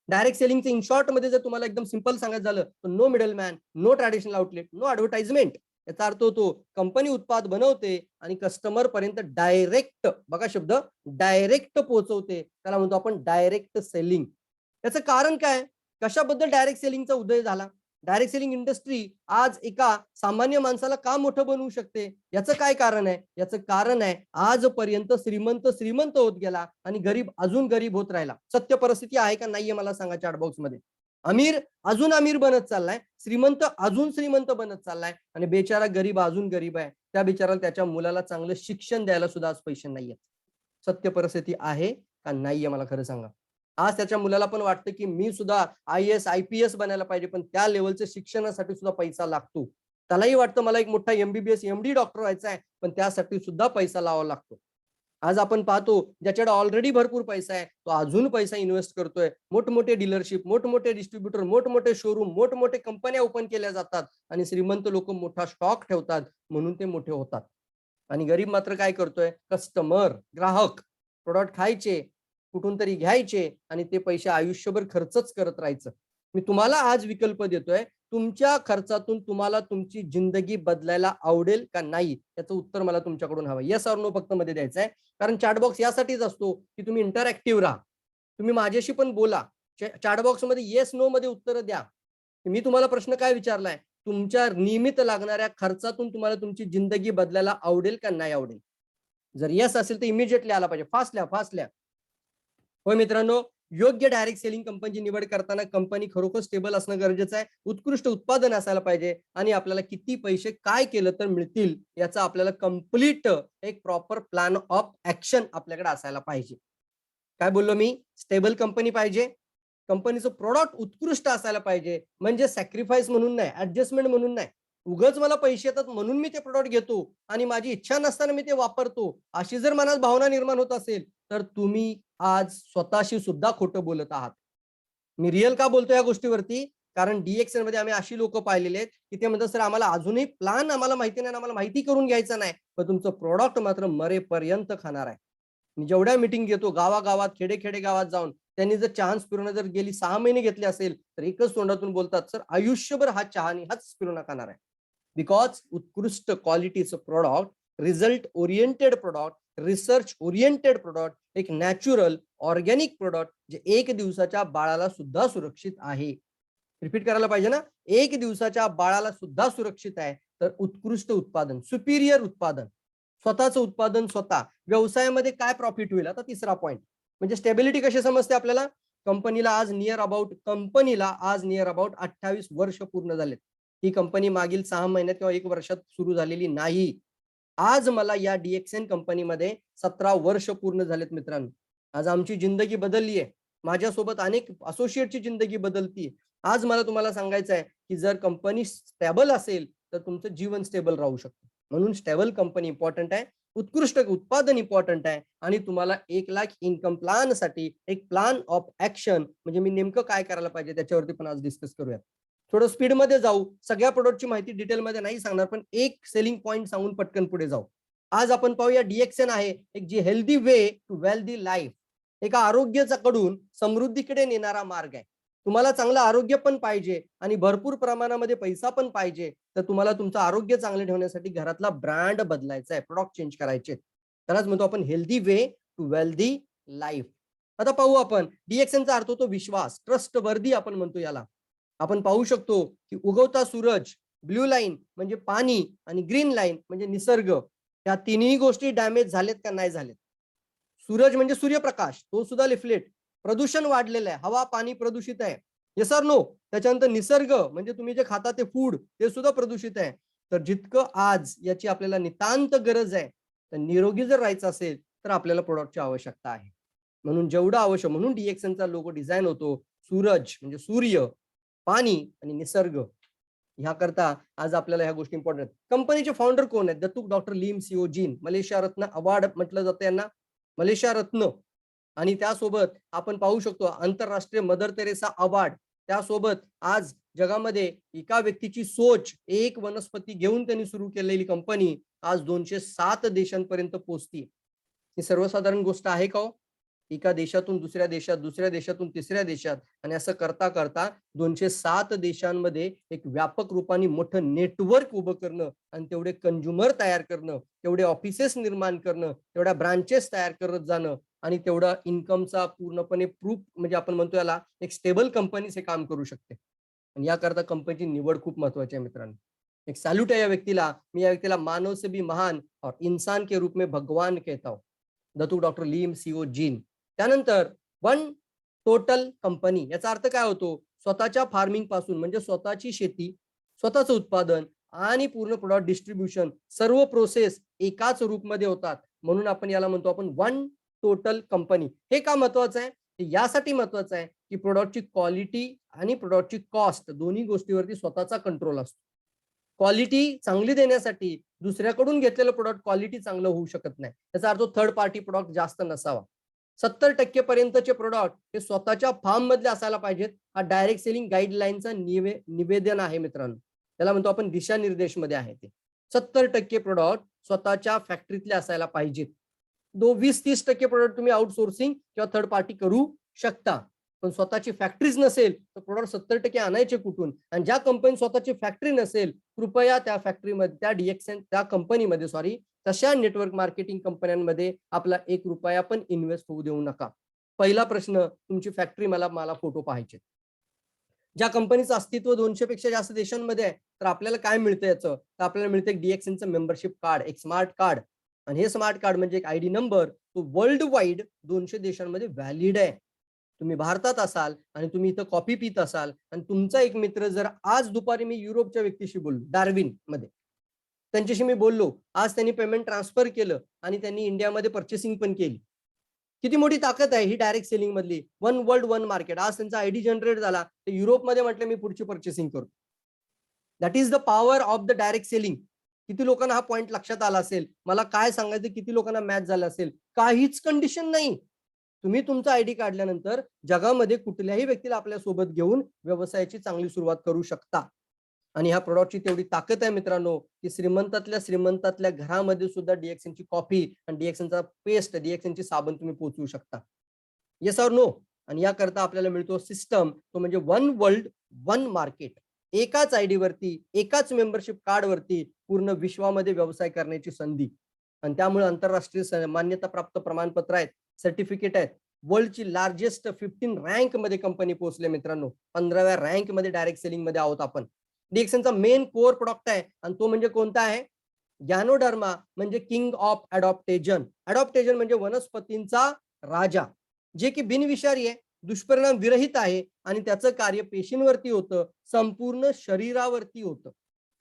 [SPEAKER 1] डायरेक्ट सेलिंगचं इन शॉर्ट मध्ये जर तुम्हाला एकदम सिंपल सांगायचं झालं तर no middle man, no traditional outlet, no advertisement. याचा अर्थ होतो कंपनी उत्पाद बनवते आणि कस्टमर पर्यंत डायरेक्ट, बघा शब्द, डायरेक्ट पोहोचवते. त्याला म्हणतो आपण डायरेक्ट सेलिंग. याचं कारण काय? कशाबद्दल डायरेक्ट सेलिंगचा उदय झाला? डायरेक्ट सेलिंग इंडस्ट्री आज एका सामान्य माणसाला का मोठं बनवू शकते? याचं काय कारण आहे? याचं कारण आहे आजपर्यंत श्रीमंत श्रीमंत होत गेला आणि गरीब अजून गरीब होत राहिला. सत्य परिस्थिती आहे का नाहीये मला सांगा चॅट बॉक्स मध्ये. अमीर अजून अमीर बनत चाललाय, श्रीमंत अजून श्रीमंत बनत चाललाय आणि बेचारा गरीब अजून गरीब आहे. त्या बिचाराला त्याच्या मुलाला चांगलं शिक्षण द्यायला सुद्धा आज पैसे नाहीयेत. सत्य परिस्थिती आहे का नाहीये मला खरं सांगा. आज त्याच्या मुलाला पण वाटतं की मी सुद्धा IAS IPS बनायला पाहिजे, पण त्या लेवलच्या शिक्षणासाठी सुद्धा पैसा लागतो. त्यालाही वाटतं मला एक मोठा MBBS MD डॉक्टर व्हायचा आहे, पण त्यासाठी सुद्धा पैसा लावावा लागतो. आज आपण पाहतो ज्याच्याकडे ऑलरेडी भरपूर पैसा आहे तो अजून पैसा इन्व्हेस्ट करतोय. मोठमोठे डीलरशिप, मोठमोठे डिस्ट्रीब्युटर, मोठमोठे शोरूम, मोठमोठे कंपन्या ओपन केल्या जातात आणि श्रीमंत लोक मोठा स्टॉक ठेवतात म्हणून ते मोठे होतात. आणि गरीब मात्र काय करतोय? कस्टमर, ग्राहक, प्रोडक्ट खायचे, कुठून तरी घ्यायचे आणि ते पैसे आयुष्यभर खर्चच करत राहायचं. मी तुम्हाला आज विकल्प देतोय. तुमच्या खर्चातून तुम्हाला तुमची जिंदगी बदलायला आवडेल का नाही याचं उत्तर मला तुमच्याकडून हवं. येस ऑर नो फक्त मध्ये द्यायचं आहे. कारण चॅटबॉक्स यासाठीच असतो की तुम्ही इंटरॅक्टिव्ह राहा. तुम्ही माझ्याशी पण बोला. चॅटबॉक्स मध्ये येस नो मध्ये उत्तर द्या. मी तुम्हाला प्रश्न काय विचारलाय? तुमच्या नियमित लागणाऱ्या खर्चातून तुम्हाला तुमची जिंदगी बदलायला आवडेल का नाही आवडेल? जर येस असेल तर इमिजिएटली आला पाहिजे. फास्ट लिहा, फास्ट लिहा. होय मित्रांनो, योग्य डायरेक्ट सेलिंग कंपनीची निवड करताना कंपनी खरोखर स्टेबल असणं गरजेचं आहे. उत्कृष्ट उत्पादन असायला पाहिजे आणि आपल्याला किती पैसे काय केलं तर मिळतील याचा आपल्याला कंप्लीट एक प्रॉपर प्लॅन ऑफ ऍक्शन आपल्याकडे असायला पाहिजे. काय बोललो मी? स्टेबल कंपनी पाहिजे. कंपनीचं प्रोडक्ट उत्कृष्ट असायला पाहिजे. म्हणजे सॅक्रिफाईस म्हणून नाही, ऍडजस्टमेंट म्हणून नाही. उगाच मला पैसे येतात म्हणून मी ते प्रोडक्ट घेतो आणि माझी इच्छा नसताना मी ते वापरतो, अशी जर मनात भावना निर्माण होत असेल तर तुम्ही आज स्वतःशी सुद्धा खोटं बोलत आहात. मी रिअल का बोलतो या गोष्टीवरती? कारण DXN मध्ये आम्ही अशी लोक पाहिलेले आहेत की ते म्हणतात सर आम्हाला अजूनही प्लॅन आम्हाला माहिती नाही, आम्हाला माहिती करून घ्यायचा नाही, पण तुमचं प्रोडक्ट मात्र मरेपर्यंत खाणार आहे. मी जेवढ्या मीटिंग घेतो गावागावात, खेडे गावात जाऊन, त्यांनी जर चहा स्पिरुना जर गेली 6 महिने घेतले असेल तर एकच तोंडातून बोलतात सर आयुष्यभर हा चहा आणि हाच स्पिरुना खाणार आहे. बिकॉज उत्कृष्ट क्वालिटीचं product, result oriented product, research oriented product, एक नॅचरल ऑर्गॅनिक प्रोडक्ट जे 1 दिवसाच्या बाळाला सुद्धा सुरक्षित आहे. रिपीट करायला पाहिजे ना? 1 दिवसाच्या बाळाला सुद्धा सुरक्षित आहे. तर उत्कृष्ट उत्पादन, सुपिरियर उत्पादन, स्वतःचं उत्पादन स्वतः. व्यवसायामध्ये काय प्रॉफिट होईल? आता तिसरा पॉईंट म्हणजे स्टेबिलिटी कशी समजते आपल्याला? कंपनीला आज नियर अबाउट 28 वर्ष पूर्ण झालेत. ही कंपनी मागील 6 महिन्यात किंवा 1 वर्षात सुरू झालेली नाही. आज मला या DXN कंपनीमध्ये 17 वर्ष पूर्ण झालेत मित्रांनो. आज आमची जिंदगी बदलली आहे. माझ्यासोबत अनेक असोसिएटची जिंदगी बदलती. आज मला तुम्हाला सांगायचं आहे की जर कंपनी स्टेबल असेल तर तुमचं जीवन स्टेबल राहू शकतं. म्हणून स्टेबल कंपनी इम्पॉर्टंट आहे, उत्कृष्ट उत्पादन इम्पॉर्टंट आहे आणि तुम्हाला 1 लाख इन्कम प्लॅन साठी एक प्लॅन ऑफ ऍक्शन म्हणजे मी नेमकं काय करायला पाहिजे त्याच्यावरती पण आज डिस्कस करूया. थोडं स्पीडमध्ये जाऊ. सगळ्या प्रोडक्टची माहिती डिटेलमध्ये नाही सांगणार, पण एक सेलिंग पॉईंट सांगून पटकन पुढे जाऊ. आज आपण पाहूया DXN आहे एक जी healthy way to wealthy life. एका आरोग्याकडून समृद्धीकडे नेणारा मार्ग आहे. तुम्हाला चांगलं आरोग्य पण पाहिजे आणि भरपूर प्रमाणामध्ये पैसा पण पाहिजे, तर तुम्हाला तुमचं आरोग्य चांगलं ठेवण्यासाठी घरातला ब्रँड बदलायचा आहे, प्रोडक्ट चेंज करायचे. त्यालाच म्हणतो आपण healthy way to wealthy life. आता पाहू आपण DXNचा अर्थ होतो विश्वास, ट्रस्ट वर्दी आपण म्हणतो याला. आपण पाहू शकतो की उगवता सूरज, ब्ल्यू लाईन म्हणजे पाणी आणि ग्रीन लाईन म्हणजे निसर्ग, या तिन्ही गोष्टी डॅमेज झालेत का नाही झालेत? सूरज म्हणजे सूर्यप्रकाश, तो सुद्धा लिफलेट. प्रदूषण वाढलेलं आहे, हवा पाणी प्रदूषित आहे. Yes or no? त्याच्यानंतर निसर्ग म्हणजे तुम्ही जे खाता ते फूड ते सुद्धा प्रदूषित आहे. तर जितकं आज याची आपल्याला नितांत गरज आहे, तर निरोगी जर राहायचं असेल तर आपल्याला प्रोडक्टची आवश्यकता आहे. म्हणून जेवढं आवश्यक, म्हणून DXNचा लोगो डिझाईन होतो सूरज म्हणजे सूर्य, पाणी आणि निसर्ग. ह्याकरता आज आपल्याला ह्या गोष्टी इम्पॉर्टंट आहेत. कंपनीचे फाउंडर कोण आहेत? दत्तूक डॉक्टर लीम सिओ जीन, मलेशिया रत्न अवॉर्ड म्हटलं जातं यांना, मलेशिया रत्न. आणि त्यासोबत आपण पाहू शकतो आंतरराष्ट्रीय मदर तेरेसा अवॉर्ड. त्यासोबत आज जगामध्ये एका व्यक्तीची सोच, एक वनस्पती घेऊन त्यांनी सुरू केलेली कंपनी आज 207 देशांपर्यंत पोहोचती. ही सर्वसाधारण गोष्ट आहे का हो? एका देशातून दुसऱ्या देशात, दुसऱ्या देशातून तिसऱ्या देशात, आणि असं करता करता 207 देशांमध्ये एक व्यापक रूपाने मोठं नेटवर्क उभं करणं आणि तेवढे कंझ्युमर तयार करणं, तेवढे ऑफिसेस निर्माण करणं, तेवढ्या ब्रांचेस तयार करत जाणं आणि तेवढा इन्कमचा पूर्णपणे प्रूफ म्हणजे आपण म्हणतो याला एक स्टेबल कंपनीच हे काम करू शकते. आणि याकरता कंपनीची निवड खूप महत्वाची आहे मित्रांनो. एक सॅल्यूट आहे या व्यक्तीला. मी या व्यक्तीला मानव से भी महान और इंसान के रूप में भगवान कहता हूं. दत्तूक डॉक्टर लीम सिओ जीन. त्यानंतर वन टोटल कंपनी याचा अर्थ काय होतो? स्वतःच्या फार्मिंग पासून म्हणजे स्वतःची शेती, स्वतःचं उत्पादन आणि पूर्ण प्रोडक्ट डिस्ट्रीब्युशन सर्व प्रोसेस एकाच रूपमध्ये होतात. म्हणून आपण याला म्हणतो आपण वन टोटल कंपनी. हे का महत्वाचं आहे? यासाठी महत्वाचं आहे की प्रोडक्टची क्वालिटी आणि प्रोडक्टची कॉस्ट दोन्ही गोष्टीवरती स्वतःचा कंट्रोल असतो. क्वालिटी चांगली देण्यासाठी दुसऱ्याकडून घेतलेलं प्रोडक्ट क्वालिटी चांगलं होऊ शकत नाही. त्याचा अर्थ थर्ड पार्टी प्रोडक्ट जास्त नसावा. 70% पर्यंतचे प्रोडक्ट हे स्वतःच्या फार्म मधले असायला पाहिजेत. हा डायरेक्ट सेलिंग गाईडलाईनचा निवेदन आहे मित्रांनो. त्याला म्हणतो आपण दिशानिर्देश मध्ये आहे ते. 70% प्रोडक्ट स्वतःच्या फॅक्टरीतले असायला पाहिजेत. 20-30% प्रोडक्ट तुम्ही आउटसोर्सिंग किंवा थर्ड पार्टी करू शकता. पण स्वतःची फॅक्टरीज नसेल तर प्रोडक्ट 70% आणायचे कुठून? आणि ज्या कंपनी स्वतःची फॅक्टरी नसेल कृपया त्या फॅक्टरीमध्ये त्या डीएक्सन त्या कंपनीमध्ये तशा नेटवर्क मार्केटिंग कंपन्यांमध्ये आपला 1 रुपया पण इन्व्हेस्ट होऊ देऊ नका. पहिला प्रश्न, तुमची फॅक्टरी मला फोटो पाहायचे. ज्या कंपनीचं अस्तित्व 200 पेक्षा जास्त देशांमध्ये आहे तर आपल्याला काय मिळतं याचं? तर आपल्याला मिळतं एक डीएक्सएनचं मेंबरशिप कार्ड, एक स्मार्ट कार्ड. आणि हे स्मार्ट कार्ड म्हणजे एक आयडी नंबर, तो वर्ल्ड वाईड 200 देशांमध्ये व्हॅलिड आहे. तुम्ही भारतात असाल आणि तुम्ही इथं कॉफी पित असाल आणि तुमचा एक मित्र जर आज दुपारी मी युरोपच्या व्यक्तीशी बोललो डार्विन मध्ये, त्यांच्याशी मी बोललो, आज त्यांनी पेमेंट ट्रान्सफर केलं आणि त्यांनी इंडियामध्ये पर्चेसिंग पण केली. किती मोठी ताकद आहे ही डायरेक्ट सेलिंग मधली. One world one market. आज त्यांचा आयडी जनरेट झाला तर युरोपमध्ये म्हटलं मी पुढची पर्चेसिंग करतो. That is the power of the direct selling. किती लोकांना हा पॉईंट लक्षात आला असेल? मला काय सांगायचं, किती लोकांना मॅच झालं असेल? काहीच कंडिशन नाही. तुम्ही तुमचा आयडी काढल्यानंतर जगामध्ये कुठल्याही व्यक्तीला आपल्या सोबत घेऊन व्यवसायाची चांगली सुरुवात करू शकता. आणि ह्या प्रोडक्टची तेवढी ताकद आहे मित्रांनो की श्रीमंतातल्या घरामध्ये सुद्धा डीएक्सएनची कॉफी आणि डीएक्सएनचा पेस्ट, डीएक्सएनची साबण तुम्ही पोहोचवू शकता. Yes or no? आणि याकरता आपल्याला मिळतो सिस्टम, तो म्हणजे वन वर्ल्ड वन मार्केट. एकाच आयडी वरती, एकाच मेंबरशिप कार्ड वरती पूर्ण विश्वामध्ये व्यवसाय करण्याची संधी. आणि त्यामुळे आंतरराष्ट्रीय मान्यता प्राप्त प्रमाणपत्र आहेत, सर्टिफिकेट आहेत. वर्ल्डची लार्जेस्ट 15 रँक मध्ये कंपनी पोहोचले मित्रांनो. 15व्या रँक मध्ये डायरेक्ट सेलिंग मध्ये आहोत आपण. डीएक्सएनचा मेन कोर प्रोडक्ट आहे आणि तो म्हणजे कोणता आहे? गॅनोडर्मा म्हणजे किंग ऑफ अडॉप्टेजन. अडॉप्टेजन म्हणजे वनस्पतींचा राजा, जे की बिनविषारी आहे, दुष्परिणाम विरहित आहे आणि त्याचं कार्य पेशींवरती होतं, संपूर्ण शरीरावरती होतं.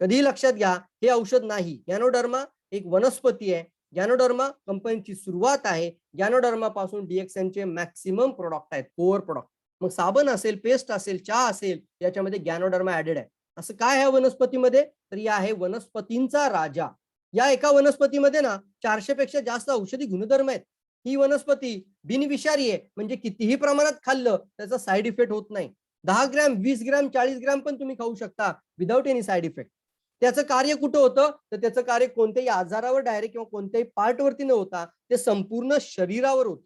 [SPEAKER 1] कधीही लक्षात घ्या, हे औषध नाही. गॅनोडर्मा एक वनस्पती आहे. गॅनोडर्मा कंपनीची सुरुवात आहे. गॅनोडर्मा पासून डीएक्सएनचे मॅक्सिमम प्रोडक्ट आहेत, कोर प्रोडक्ट. मग साबण असेल, पेस्ट असेल, चहा असेल, याच्यामध्ये गॅनोडर्मा ऍडेड आहे. असं काय आहे वनस्पतीमध्ये? तर या आहे वनस्पतींचा राजा. या एका वनस्पतीमध्ये ना 400 पेक्षा जास्त औषधी गुणधर्म आहेत. ही वनस्पती बिनविषारी आहे म्हणजे कितीही प्रमाणात खाल्लं त्याचा साईड इफेक्ट होत नाही. 10 ग्रॅम, 20 ग्रॅम, 40 ग्रॅम पण तुम्ही खाऊ शकता विदाउट एनी साईड इफेक्ट. त्याचं कार्य कुठं होतं? तर त्याचं कार्य कोणत्याही आजारावर डायरेक्ट किंवा कोणत्याही पार्टवरती न होता ते संपूर्ण शरीरावर होतं.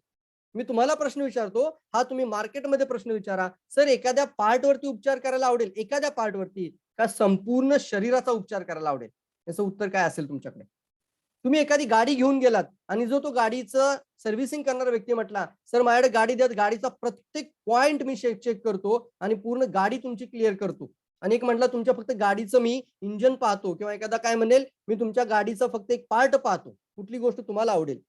[SPEAKER 1] मी तुम्हाला प्रश्न विचारतो, हा तुम्ही मार्केटमध्ये प्रश्न विचारा, सर एखाद्या पार्टवरती उपचार करायला आवडेल, एखाद्या पार्टवरती का संपूर्ण शरीराचा उपचार करायला आवडेल? याचं उत्तर काय असेल तुमच्याकडे? तुम्ही एखादी गाडी घेऊन गेलात आणि जो तो गाडीचं सर्व्हिसिंग करणारा व्यक्ती म्हटला, सर माझ्याकडे गाडी द्या, गाडीचा प्रत्येक पॉइंट मी चेक करतो आणि पूर्ण गाडी तुमची क्लिअर करतो. आणि एक म्हटलं तुमच्या फक्त गाडीचं मी इंजन पाहतो, किंवा एखादा काय म्हणेल मी तुमच्या गाडीचा फक्त एक पार्ट पाहतो. कुठली गोष्ट तुम्हाला आवडेल?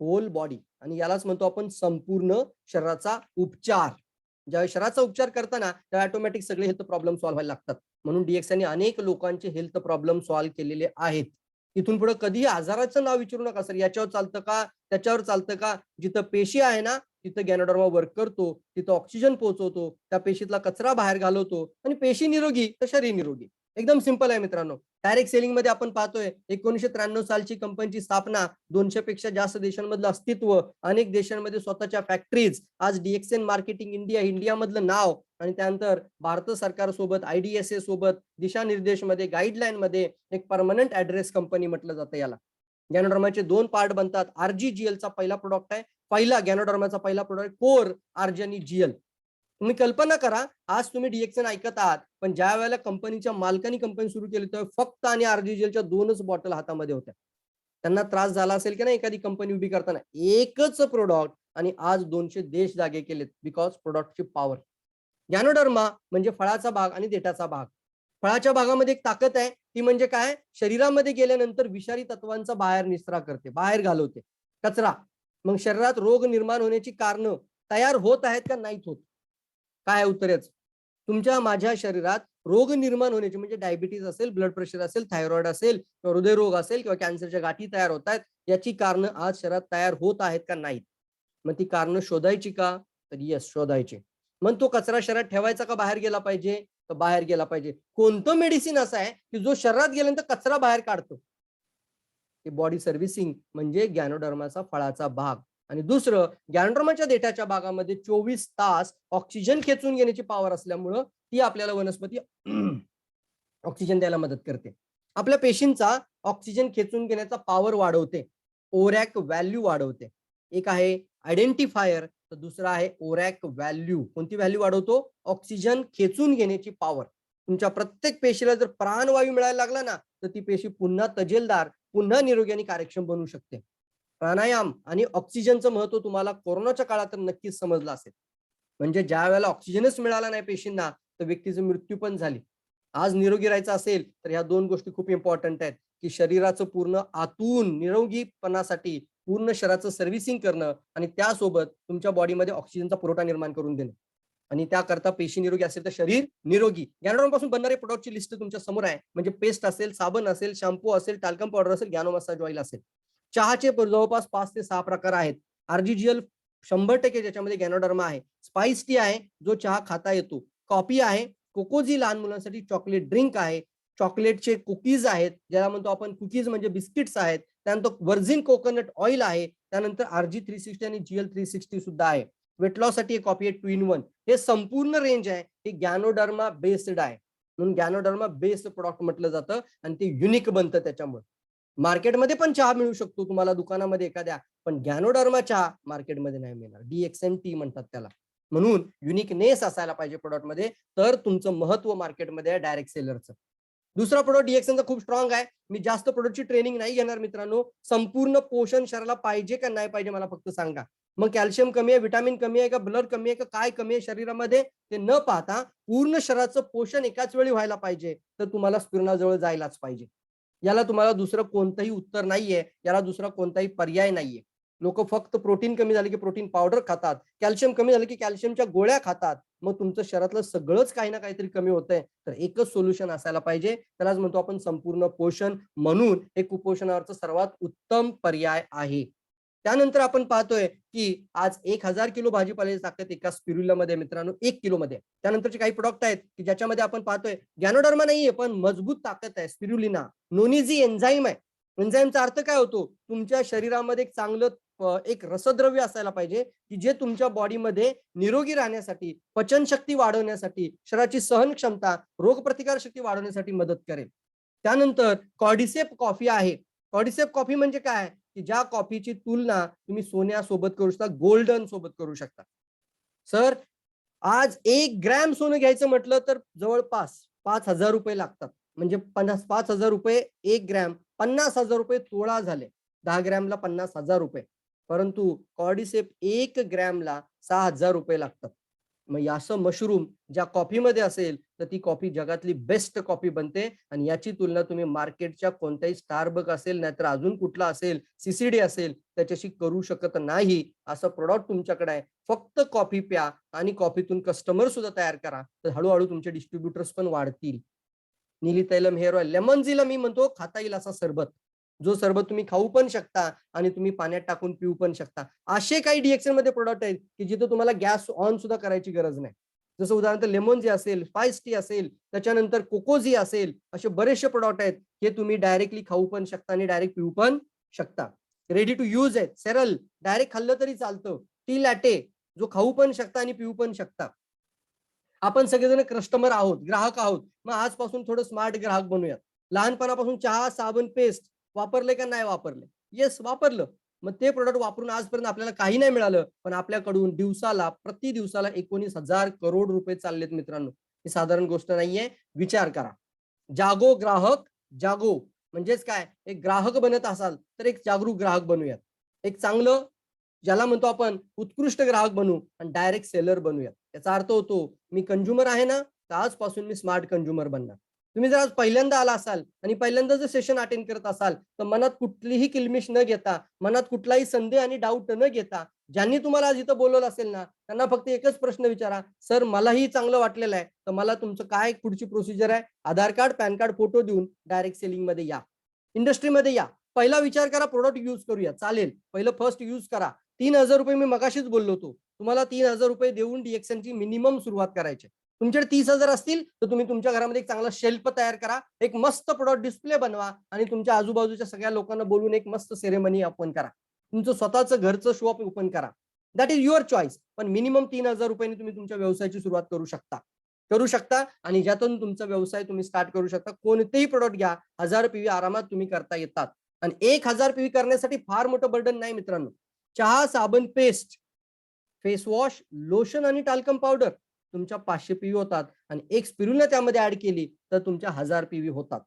[SPEAKER 1] Whole body. आणि यालाच म्हणतो आपण संपूर्ण शरीराचा उपचार. ज्यावेळी शरीराचा उपचार करताना त्या ऑटोमॅटिक सगळे हेल्थ प्रॉब्लेम सॉल्व्ह व्हायला लागतात. म्हणून डीएक्सएनने अनेक लोकांचे हेल्थ प्रॉब्लेम सॉल्व्ह केलेले आहेत. इथून पुढे कधीही आजाराचं नाव विचारू नका सर, याच्यावर चालतं का, त्याच्यावर चालतं का. जिथं पेशी आहे ना, तिथं गॅनोडर्मा वर्क करतो, तिथं ऑक्सिजन पोहोचवतो, त्या पेशीतला कचरा बाहेर घालवतो आणि पेशी निरोगी तर शरीर निरोगी. एकदम सिंपल आहे मित्रांनो. डायरेक्ट सेलिंग मध्ये आपण पाहतोय 1993 सालची कंपनीची स्थापना, 200 पेक्षा जास्त देशांमधलं अस्तित्व, अनेक देशांमध्ये स्वतःच्या फॅक्टरीज, आज डीएक्सएन मार्केटिंग इंडिया मधलं नाव, आणि त्यानंतर भारत सरकार सोबत, IDSA सोबत दिशानिर्देश मध्ये, गाईडलाईन मध्ये एक परमनंट ऍड्रेस कंपनी म्हटलं जातं याला. गॅनोडर्माचे 2 पार्ट बनतात. RGGL चा पहिला प्रोडक्ट आहे, पहिला गॅनोडर्माचा पहिला प्रोडक्ट कोर, RG आणि GL. तुम्ही कल्पना करा, आज तुम्ही डीएक्सएन ऐकत आहात, पण ज्या वेळेला कंपनीच्या मालकांनी कंपनी सुरू केली तेव्हा फक्त आणि RGGLच्या 2च बॉटल हातामध्ये होत्या. त्यांना त्रास झाला असेल की नाही एखादी कंपनी उभी करताना, एकच प्रोडक्ट, आणि आज 200 देश जागे केलेत बिकॉज प्रोडक्टची पॉवर. गॅनोडर्मा म्हणजे फळाचा भाग आणि देठाचा भाग. फळाच्या भागामध्ये एक ताकद आहे, ती म्हणजे काय, शरीरामध्ये गेल्यानंतर विषारी तत्वांचा बाहेर निस्रा करते, बाहेर घालवते कचरा. मग शरीरात रोग निर्माण होण्याची कारण तयार होत आहेत का नाहीत होत, काय उत्तर याचं. तुमच्या माझ्या शरीरात रोग निर्माण होण्याची म्हणजे डायबिटीज असेल, ब्लड प्रेशर असेल, थायरॉइड असेल, किंवा हृदयरोग असेल, किंवा कॅन्सरच्या गाठी तयार होत आहेत, याची कारण आज शरीरात तयार होत आहेत का नाहीत. मग ती कारण शोधायची का, तर येस शोधायची. मग तो कचरा शरीरात ठेवायचा का बाहेर गेला पाहिजे, तर बाहेर गेला पाहिजे. कोणतं मेडिसिन असं आहे की जो शरीरात गेल्यानंतर कचरा बाहेर काढतो, बॉडी सर्व्हिसिंग म्हणजे गॅनोडर्माचा फळाचा भाग. आणि दुसरं, गॅनोडर्माच्या देठाच्या भागामध्ये 24 तास ऑक्सिजन खेचून घेण्याची पॉवर असल्यामुळं ती आपल्याला वनस्पती ऑक्सिजन द्यायला मदत करते. आपल्या पेशींचा ऑक्सिजन खेचून घेण्याचा पॉवर वाढवते, ओरॅक व्हॅल्यू वाढवते. एक आहे आयडेंटिफायर, तर दुसरा आहे ओरॅक व्हॅल्यू. कोणती व्हॅल्यू वाढवतो, ऑक्सिजन खेचून घेण्याची पॉवर. तुमच्या प्रत्येक पेशीला जर प्राणवायू मिळायला लागला ना, तर ती पेशी पुन्हा तजेलदार, पुन्हा निरोगी आणि कार्यक्षम बनू शकते. प्राणायाम आणि ऑक्सिजनचं महत्व तुम्हाला कोरोनाच्या काळात तर नक्कीच समजलं असेल. म्हणजे ज्या वेळेला ऑक्सिजनच मिळाला नाही पेशींना, तर व्यक्तीची मृत्यू पण झाली. आज निरोगी राहायचं असेल तर ह्या 2 गोष्टी खूप इम्पॉर्टंट आहेत, की शरीराचं पूर्ण आतून निरोगीपणासाठी पूर्ण शरीराचं सर्व्हिसिंग करणं, आणि त्यासोबत तुमच्या बॉडीमध्ये ऑक्सिजनचा पुरवठा निर्माण करून देणं. आणि त्याकरता पेशी निरोगी असेल तर शरीर निरोगी. गॅनोडर्मापासून बनणारे प्रोडक्टची लिस्ट तुमच्या समोर आहे. म्हणजे पेस्ट असेल, साबण असेल, शॅम्पू असेल, टाल्कम पावडर असेल, गॅनो मसाज ऑइल असेल. चहाचे जवळपास 5 ते 6 प्रकार आहेत. RGGL 100% ज्याच्यामध्ये गॅनोडर्मा आहे. स्पाइस टी आहे, जो चहा खाता येतो. कॉफी आहे, कोकोजी लहान मुलांसाठी चॉकलेट ड्रिंक आहे. चॉकलेटचे कुकीज आहेत, ज्याला म्हणतो आपण कुकीज म्हणजे बिस्किट्स आहेत. त्यानंतर व्हर्जिन कोकोनट ऑइल आहे. त्यानंतर RG360 आणि GL360 सुद्धा आहे. वेट लॉस साठी कॉफी आहे 2 in 1. हे संपूर्ण रेंज आहे, हे गॅनोडर्मा बेस्ड आहे. म्हणून गॅनोडर्मा बेस्ड प्रोडक्ट म्हटलं जातं, आणि ते युनिक बनतं त्याच्यामुळे. मार्केटमध्ये पण चहा मिळू शकतो तुम्हाला दुकानामध्ये एखाद्या, पण गॅनोडर्मा चहा मार्केटमध्ये नाही मिळणार. DXN टी म्हणतात त्याला. म्हणून युनिकनेस असायला पाहिजे प्रोडक्टमध्ये, तर तुमचं महत्व मार्केटमध्ये आहे डायरेक्ट सेलरचं. दुसरा प्रोडक्ट DXNचा खूप स्ट्रॉंग आहे. मी जास्त प्रोडक्टची ट्रेनिंग नाही घेणार मित्रांनो. संपूर्ण पोषण शरीराला पाहिजे का नाही पाहिजे मला फक्त सांगा. मग कॅल्शियम कमी आहे, व्हिटॅमिन कमी आहे का, ब्लड कमी आहे का, काय कमी आहे शरीरामध्ये, ते न पाहता पूर्ण शरीराचं पोषण एकाच वेळी व्हायला पाहिजे, तर तुम्हाला स्पिरुलिनाजवळ जायलाच पाहिजे. याला तुम्हाला दुसरं कोणतंही उत्तर नाहीये, याला दुसरा कोणताही पर्याय नाहीये. लोक फक्त प्रोटीन कमी झाले की प्रोटीन पावडर खातात, कॅल्शियम कमी झाले की कॅल्शियमच्या गोळ्या खातात. मग तुमचं शरीरातलं सगळंच काही ना काहीतरी कमी होतंय. तर एकच सोल्युशन असायला पाहिजे, त्यालाच म्हणतो आपण संपूर्ण पोषण. म्हणून हे कुपोषणावरचं सर्वात उत्तम पर्याय आहे. त्यानंतर आपण पाहतोय की आज 1000 किलो भाजीपाल्याची ताकद एका स्पिरुलिनामध्ये मित्रांनो, 1 किलो मध्ये. त्यानंतरचे काही प्रोडक्ट आहेत की ज्याच्यामध्ये आपण पाहतोय गॅनोडर्मा नाहीये, पण मजबूत ताकद आहे स्पिरुलिना. नोनीजी एन्झाईम आहे. एन्झाईमचा अर्थ काय होतो, तुमच्या शरीरामध्ये एक चांगलं एक रसद्रव्य असायला पाहिजे, की जे तुमच्या बॉडीमध्ये निरोगी राहण्यासाठी, पचनशक्ती वाढवण्यासाठी, शरीराची सहन क्षमता, रोगप्रतिकार शक्ती वाढवण्यासाठी मदत करेल. त्यानंतर कॉर्डिसेप कॉफी आहे. कॉर्डिसेप कॉफी म्हणजे काय, की ज्या कॉफीची तुलना तुम्ही सोन्यासोबत करू शकता, गोल्डन सोबत करू शकता. सर, आज 1 ग्रॅम सोनं घ्यायचं म्हटलं तर जवळपास 5,000 रुपये लागतात. म्हणजे 5,000 रुपये 1 ग्रॅम, 50,000 रुपये तोळा झाले. 10 ग्रॅमला 50,000 रुपये. परंतु कॉर्डिसेप 1 ग्रॅमला 6,000 रुपये लागतात. मग असं मशरूम ज्या कॉफीमध्ये असेल, तर ती कॉफी जगातली बेस्ट कॉफी बनते. आणि याची तुलना तुम्ही मार्केटच्या कोणत्याही स्टारबक असेल, नाहीतर अजून कुठला असेल, CCD असेल, त्याच्याशी करू शकत नाही. असं प्रोडक्ट तुमच्याकडे आहे. फक्त कॉफी प्या आणि कॉफीतून कस्टमर सुद्धा तयार करा, तर हळूहळू तुमचे डिस्ट्रीब्युटर्स पण वाढतील. नीली तैलम हेअर ऑइल, लेमन झीला मी म्हणतो खाता येईल असा सरबत. जो सरबत तुम्ही खाऊ पण शकता आणि तुम्ही पाण्यात टाकून पिऊ पण शकता. असे काही DXN मध्ये प्रोडक्ट आहेत की जिथे तुम्हाला गॅस ऑन सुद्धा करायची गरज नाही. जसं उदाहरणार्थ लेमन जी असेल, स्पाइस टी असेल, त्याच्यानंतर कोकोजी असेल, असे बरेचसे प्रोडक्ट आहेत हे तुम्ही डायरेक्टली खाऊ पण शकता आणि डायरेक्ट पिऊ पण शकता. रेडी टू यूज आहेत. सेरल डायरेक्ट खाल्लं तरी चालतं. टी लॅटे जो खाऊ पण शकता आणि पिऊ पण शकता. आपण सगळेजण कस्टमर आहोत, ग्राहक आहोत. मग आजपासून थोडं स्मार्ट ग्राहक बनूयात. लहानपणापासून चहा, साबण, पेस्ट वापरले का नाही वापरले? येस, वापरलं. मग ते प्रोडक्ट वापरून आजपर्यंत आपल्याला काही नाही मिळालं, पण आपल्याकडून प्रति दिवसाला 19,000 करोड रुपये चाललेत मित्रांनो. ही साधारण गोष्ट नाहीये. विचार करा. जागो ग्राहक जागो. म्हणजेच काय? एक ग्राहक बनत असाल तर एक जागरूक ग्राहक बनूयात. एक चांगलं ज्याला म्हणतो आपण उत्कृष्ट ग्राहक बनू आणि डायरेक्ट सेलर बनूयात. याचा अर्थ होतो मी कंझ्युमर आहे ना, तर आजपासून मी स्मार्ट कंझ्युमर बनणार. तुम्ही जर आज पहिल्यांदा आला असाल आणि पहिल्यांदा जर सेशन अटेंड करत असाल, तर मनात कुठलीही किलमिश न घेता, मनात कुठलाही संदेह आणि डाऊट न घेता, ज्यांनी तुम्हाला आज इथं बोलवलं असेल ना, त्यांना फक्त एकच प्रश्न विचारा, "सर मलाही चांगलं वाटलेलं आहे, तर मला तुमचं काय पुढची प्रोसिजर आहे?" आधार कार्ड, पॅन कार्ड, फोटो देऊन डायरेक्ट सेलिंगमध्ये या. इंडस्ट्रीमध्ये या. पहिला विचार करा प्रोडक्ट यूज करूया. चालेल. पहिलं फर्स्ट यूज करा. ₹3,000 मी मगाशीच बोललो होतो. तुम्हाला ₹3,000 देऊन DXNची मिनिमम सुरुवात करायची. तुमच्याकडे 30,000 असतील तर तुम्ही तुमच्या घरामध्ये एक चांगला शेल्फ तयार करा. एक मस्त प्रॉडक्ट डिस्प्ले बनवा आणि तुमच्या आजूबाजूच्या सगळ्या लोकांना बोलवून एक मस्त सेरेमनी ओपन करा. तुमचं स्वतःचं घरचं शॉप ओपन करा. That is your choice. पण मिनिमम ₹3,000 ने तुम्ही तुमच्या व्यवसायाची सुरुवात करू शकता. करू शकता आणि ज्यातून तुमचा व्यवसाय तुम्ही स्टार्ट करू शकता. कोणतेही प्रॉडक्ट घ्या. 1000 PV आरामात तुम्ही करता येतात. आणि 1000 PV करण्यासाठी फार मोठं बर्डन नाही मित्रांनो. चहा, साबण, पेस्ट, फेस वॉश, लोशन आणि टाल्कम पावडर तुमच्या 500 PV होतात आणि एक स्पिरुलिना त्यामध्ये ऍड केली तर तुमच्या 1000 PV होतात.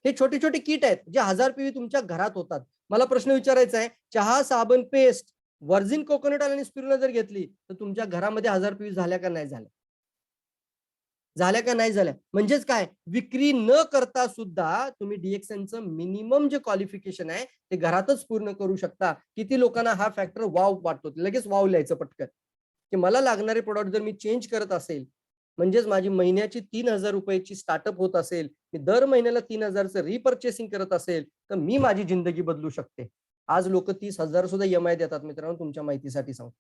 [SPEAKER 1] हे छोटे छोटे किट आहेत जे 1000 PV तुमच्या घरात होतात. मला प्रश्न विचारायचा आहे, चहा, साबण, पेस्ट, व्हर्जिन कोकोनट आणि स्पिरुलिना जर घेतली तर तुमच्या घरामध्ये 1000 PV झाल्या का नाही झाल्या? झाल्या का नाही झाल्या? म्हणजेच काय? विक्री न करता सुद्धा तुम्ही DXNचं मिनिमम जे क्वालिफिकेशन आहे ते घरातच पूर्ण करू शकता. किती लोकांना हा फॅक्टर वॉव वाटतो. लगेच वॉव लिहायचं पटकन, की मला लागणारे प्रॉडक्ट जर मी चेंज करत असेल, म्हणजेच माझी महिन्याची ₹3,000 ची स्टार्टअप होत असेल, मी दर महिन्याला 3,000चं रिपर्चेसिंग करत असेल, तर मी माझी जिंदगी बदलू शकते. आज लोकं 30,000 सुद्धा EMI देतात मित्रांनो, तुमच्या माहितीसाठी सांगतो.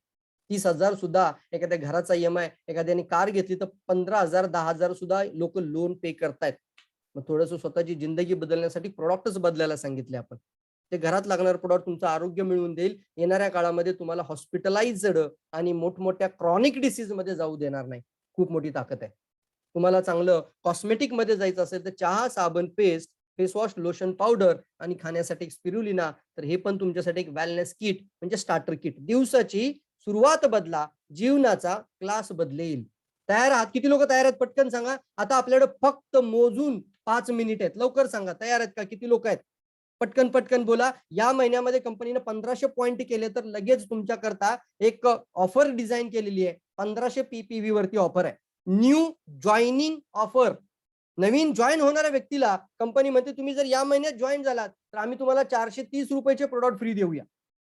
[SPEAKER 1] 30,000 सुद्धा एखाद्या घराचा EMI, एखाद्याने कार घेतली तर 15,000 10,000 सुद्धा लोक लोन पे करतायत. मग थोडंसं स्वतःची जिंदगी बदलण्यासाठी प्रॉडक्टच बदलायला सांगितले आपण. ते घरात लागणारं प्रॉडक्ट तुमचं आरोग्य मिळवून देईल. येणाऱ्या काळामध्ये तुम्हाला हॉस्पिटलाइज्ड आणि मोठमोठ्या क्रॉनिक डिसीजमध्ये जाऊ देणार नाही. खूप मोठी ताकद आहे. तुम्हाला चांगलं कॉस्मेटिकमध्ये जायचं असेल तर चहा, साबण, paste, face wash, lotion, powder आणि खाण्यासाठी एक स्पिरुलिना, तर हे पण तुमच्यासाठी एक वेलनेस किट म्हणजे स्टार्टर किट. दिवसाची सुरुवात बदला, जीवनाचा क्लास बदलेल. तयार आहात? किती लोक तयार आहेत? पटकन सांगा. आता आपल्याकडे फक्त मोजून 5 मिनिट आहेत. लवकर सांगा. तयार आहेत का? किती लोक आहेत? पटकन पटकन बोला. या महिन्यामध्ये कंपनीने 1500 पॉइंट केले तर लगेच तुमच्याकरता एक ऑफर डिझाईन केलेली आहे. 1500 PPV वरती ऑफर आहे. New joining offer. नवीन जॉईन होणाऱ्या व्यक्तीला कंपनी म्हणते तुम्ही जर या महिन्यात जॉईन झालात तर आम्ही तुम्हाला ₹430 प्रोडक्ट फ्री देऊया.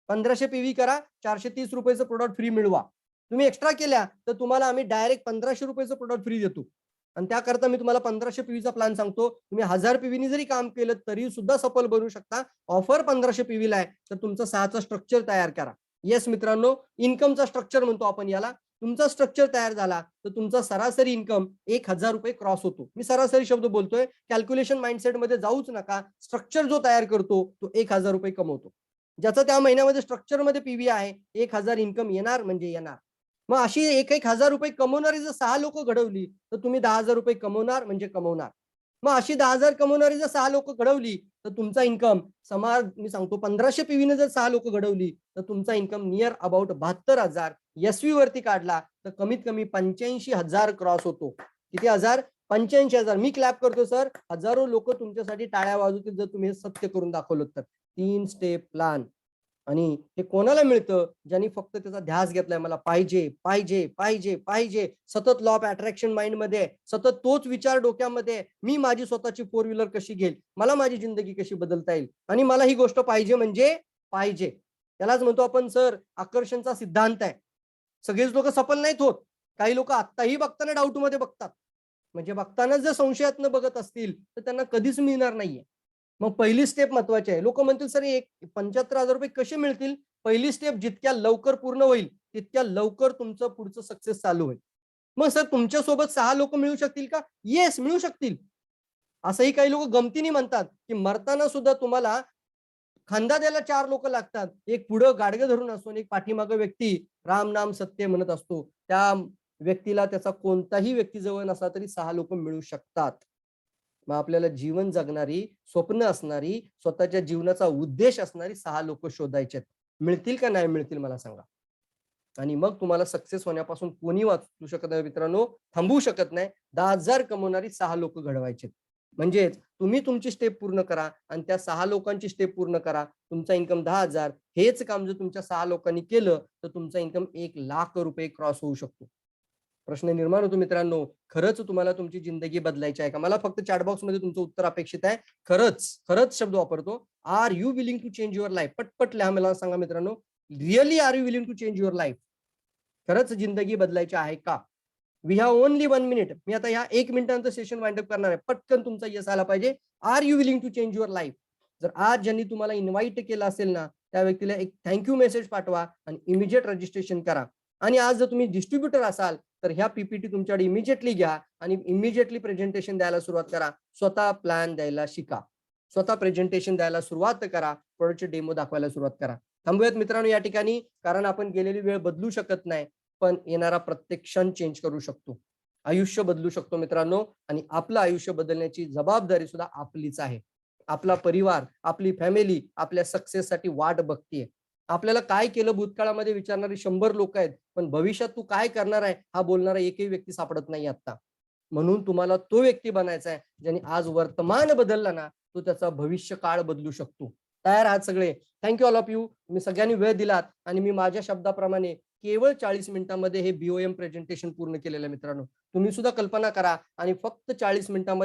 [SPEAKER 1] 1500 PV करा, ₹430 प्रोडक्ट फ्री मिळवा. तुम्ही एक्स्ट्रा केल्या तर तुम्हाला आम्ही डायरेक्ट ₹1500 प्रोडक्ट फ्री देतो. आणि त्याकरता मी तुम्हाला 1500 PV चा प्लॅन सांगतो. तुम्ही 1000 PV जरी काम केलं तरी सुद्धा सफल बनू शकता. ऑफर 1500 PV ला आहे तर तुमचं 6चं स्ट्रक्चर तयार करा. येस मित्रांनो, इन्कमचा स्ट्रक्चर म्हणतो आपण याला. तुमचा स्ट्रक्चर तयार झाला तर तुमचा सरासरी इन्कम ₹1000 क्रॉस होतो. मी सरासरी शब्द बोलतोय. कॅल्क्युलेशन माइंडसेट मध्ये जाऊच नका. स्ट्रक्चर जो तयार करतो तो ₹1000 कमवतो. ज्याचं त्या महिन्यामध्ये स्ट्रक्चरमध्ये PV आहे, 1000 इन्कम येणार म्हणजे येणार. मग अशी एक ₹1000 कमवणारी जर 6 लोक घडवली तर तुम्ही ₹10,000 कमवणार म्हणजे कमवणार. मग अशी 10,000 कमवणारी जर 6 लोक घडवली तर तुमचा इन्कम मी सांगतो 1500 PV ने जर 6 लोक घडवली तर तुमचा इन्कम नियर अबाउट 72,000. SV वरती काढला तर कमीत कमी 85,000 क्रॉस होतो. किती हजार? 85,000. मी क्लॅप करतो सर. हजारो लोक तुमच्यासाठी टाळ्या वाजवतील जर तुम्ही हे सत्य करून दाखवलं तर. 3 स्टेप प्लॅन. आणि हे कोणाला मिळतं? ज्यांनी फक्त त्याचा ध्यास घेतलाय मला पाहिजे, पाहिजे, पाहिजे, पाहिजे. सतत लॉ ऑफ अट्रॅक्शन माइंड मध्ये, सतत तोच विचार डोक्यामध्ये, मी माझी स्वतःची 4 व्हीलर कशी घेईल, मला माझी जिंदगी कशी बदलता येईल आणि मला ही गोष्ट पाहिजे म्हणजे पाहिजे. त्यालाच म्हणतो आपण सर आकर्षणचा सिद्धांत आहे. सगळेच लोक सफल नाहीत होत. काही लोक आत्ताही बघताना डाऊट मध्ये बघतात. म्हणजे बघतानाच जर संशयातनं बघत असतील तर त्यांना कधीच मिळणार नाहीये. मग पहिली स्टेप महत्वाची आहे. लोक म्हणतील सर 75,000 रुपये कसे मिळतील? पहिली स्टेप जितक्या लवकर पूर्ण होईल तितक्या लवकर तुमचं पुढचं सक्सेस चालू होईल. मग सर तुमच्यासोबत 6 लोक मिळू शकतील का? येस, मिळू शकतील. असंही काही लोक गमतीने म्हणतात की मरताना सुद्धा तुम्हाला खांदा द्यायला 4 लोक लागतात. एक पुढं गाडगं धरून असतो आणि एक पाठीमागं व्यक्ती राम नाम सत्य म्हणत असतो. त्या व्यक्तीला त्याचा कोणताही व्यक्ती जवळ नसला तरी 6 लोक मिळू शकतात. मग आपल्याला जीवन जगणारी, स्वप्न असणारी, स्वतःच्या जीवनाचा उद्देश असणारी 6 लोक शोधायचे आहेत. मिळतील का नाही मिळतील मला सांगा. आणि मग तुम्हाला सक्सेस होण्यापासून कोणी वाचू शकत नाही मित्रांनो, थांबवू शकत नाही. 10,000 कमवणारी 6 लोक घडवायचे. म्हणजेच तुम्ही तुमची स्टेप पूर्ण करा आणि त्या 6 लोकांची स्टेप पूर्ण करा. तुमचा इन्कम 10,000. हेच काम जर तुमच्या 6 लोकांनी केलं तर तुमचा इन्कम 1,00,000 रुपये क्रॉस होऊ शकतो. प्रश्न निर्माण होतो मित्रांनो, खरंच तुम्हाला तुमची जिंदगी बदलायची आहे का? मला फक्त चॅट बॉक्समध्ये तुमचं उत्तर अपेक्षित आहे. खरंच, खरंच शब्द वापरतो. Are you willing to change your life? पटपट लिहा, मला सांगा मित्रांनो. Really are you willing to change your life? खरंच जिंदगी बदलायची आहे का? We have only 1 minute. मी आता ह्या 1 मिनिटांचं सेशन वाइंड अप करणार आहे. पटकन तुमचा येस आला पाहिजे. Are you willing to change your life? जर आज ज्यांनी तुम्हाला इन्व्हाइट केलं असेल ना, त्या व्यक्तीला एक थँक्यू मेसेज पाठवा आणि इमिजिएट रजिस्ट्रेशन करा. आणि आज जर तुम्ही डिस्ट्रीब्युटर असाल तर ह्या पीपीटी तुमच्याकडे इमिजिएटली घ्या आणि इमिजिएटली प्रेझेंटेशन द्यायला सुरुवात करा. स्वतः प्लॅन द्यायला शिका. स्वतः प्रेझेंटेशन द्यायला सुरुवात करा. प्रोडक्टचे डेमो दाखवायला सुरुवात करा. थांबूयात मित्रांनो या ठिकाणी, कारण आपण गेलेली वेळ बदलू शकत नाही, पण येणारा प्रत्येक क्षण चेंज करू शकतो. आयुष्य बदलू शकतो मित्रांनो, आणि आपलं आयुष्य बदलण्याची जबाबदारी सुद्धा आपलीच आहे. आपला परिवार, आपली फॅमिली आपल्या सक्सेससाठी वाट बघतीये. आपल्याला काय केलं भूतकाळामध्ये विचारणारी 100 लोक आहेत, पण भविष्यात तू काय करणार आहे हा बोलणारा एकही व्यक्ती सापडत नाही आता. म्हणून तुम्हाला तो व्यक्ती बनायचा आहे ज्याने आज वर्तमान बदलला ना, तो त्याचा भविष्य काळ बदलू शकतो. तयार आहात सगळे? Thank you all of you. तुम्ही सगळ्यांनी वेळ दिलात आणि मी माझ्या शब्दाप्रमाणे केवळ 40 मिनिटांमध्ये हे बीओएम प्रेझेंटेशन पूर्ण केलेलं आहे मित्रांनो. तुम्ही सुद्धा कल्पना करा आणि फक्त 40 मिनिटांमध्ये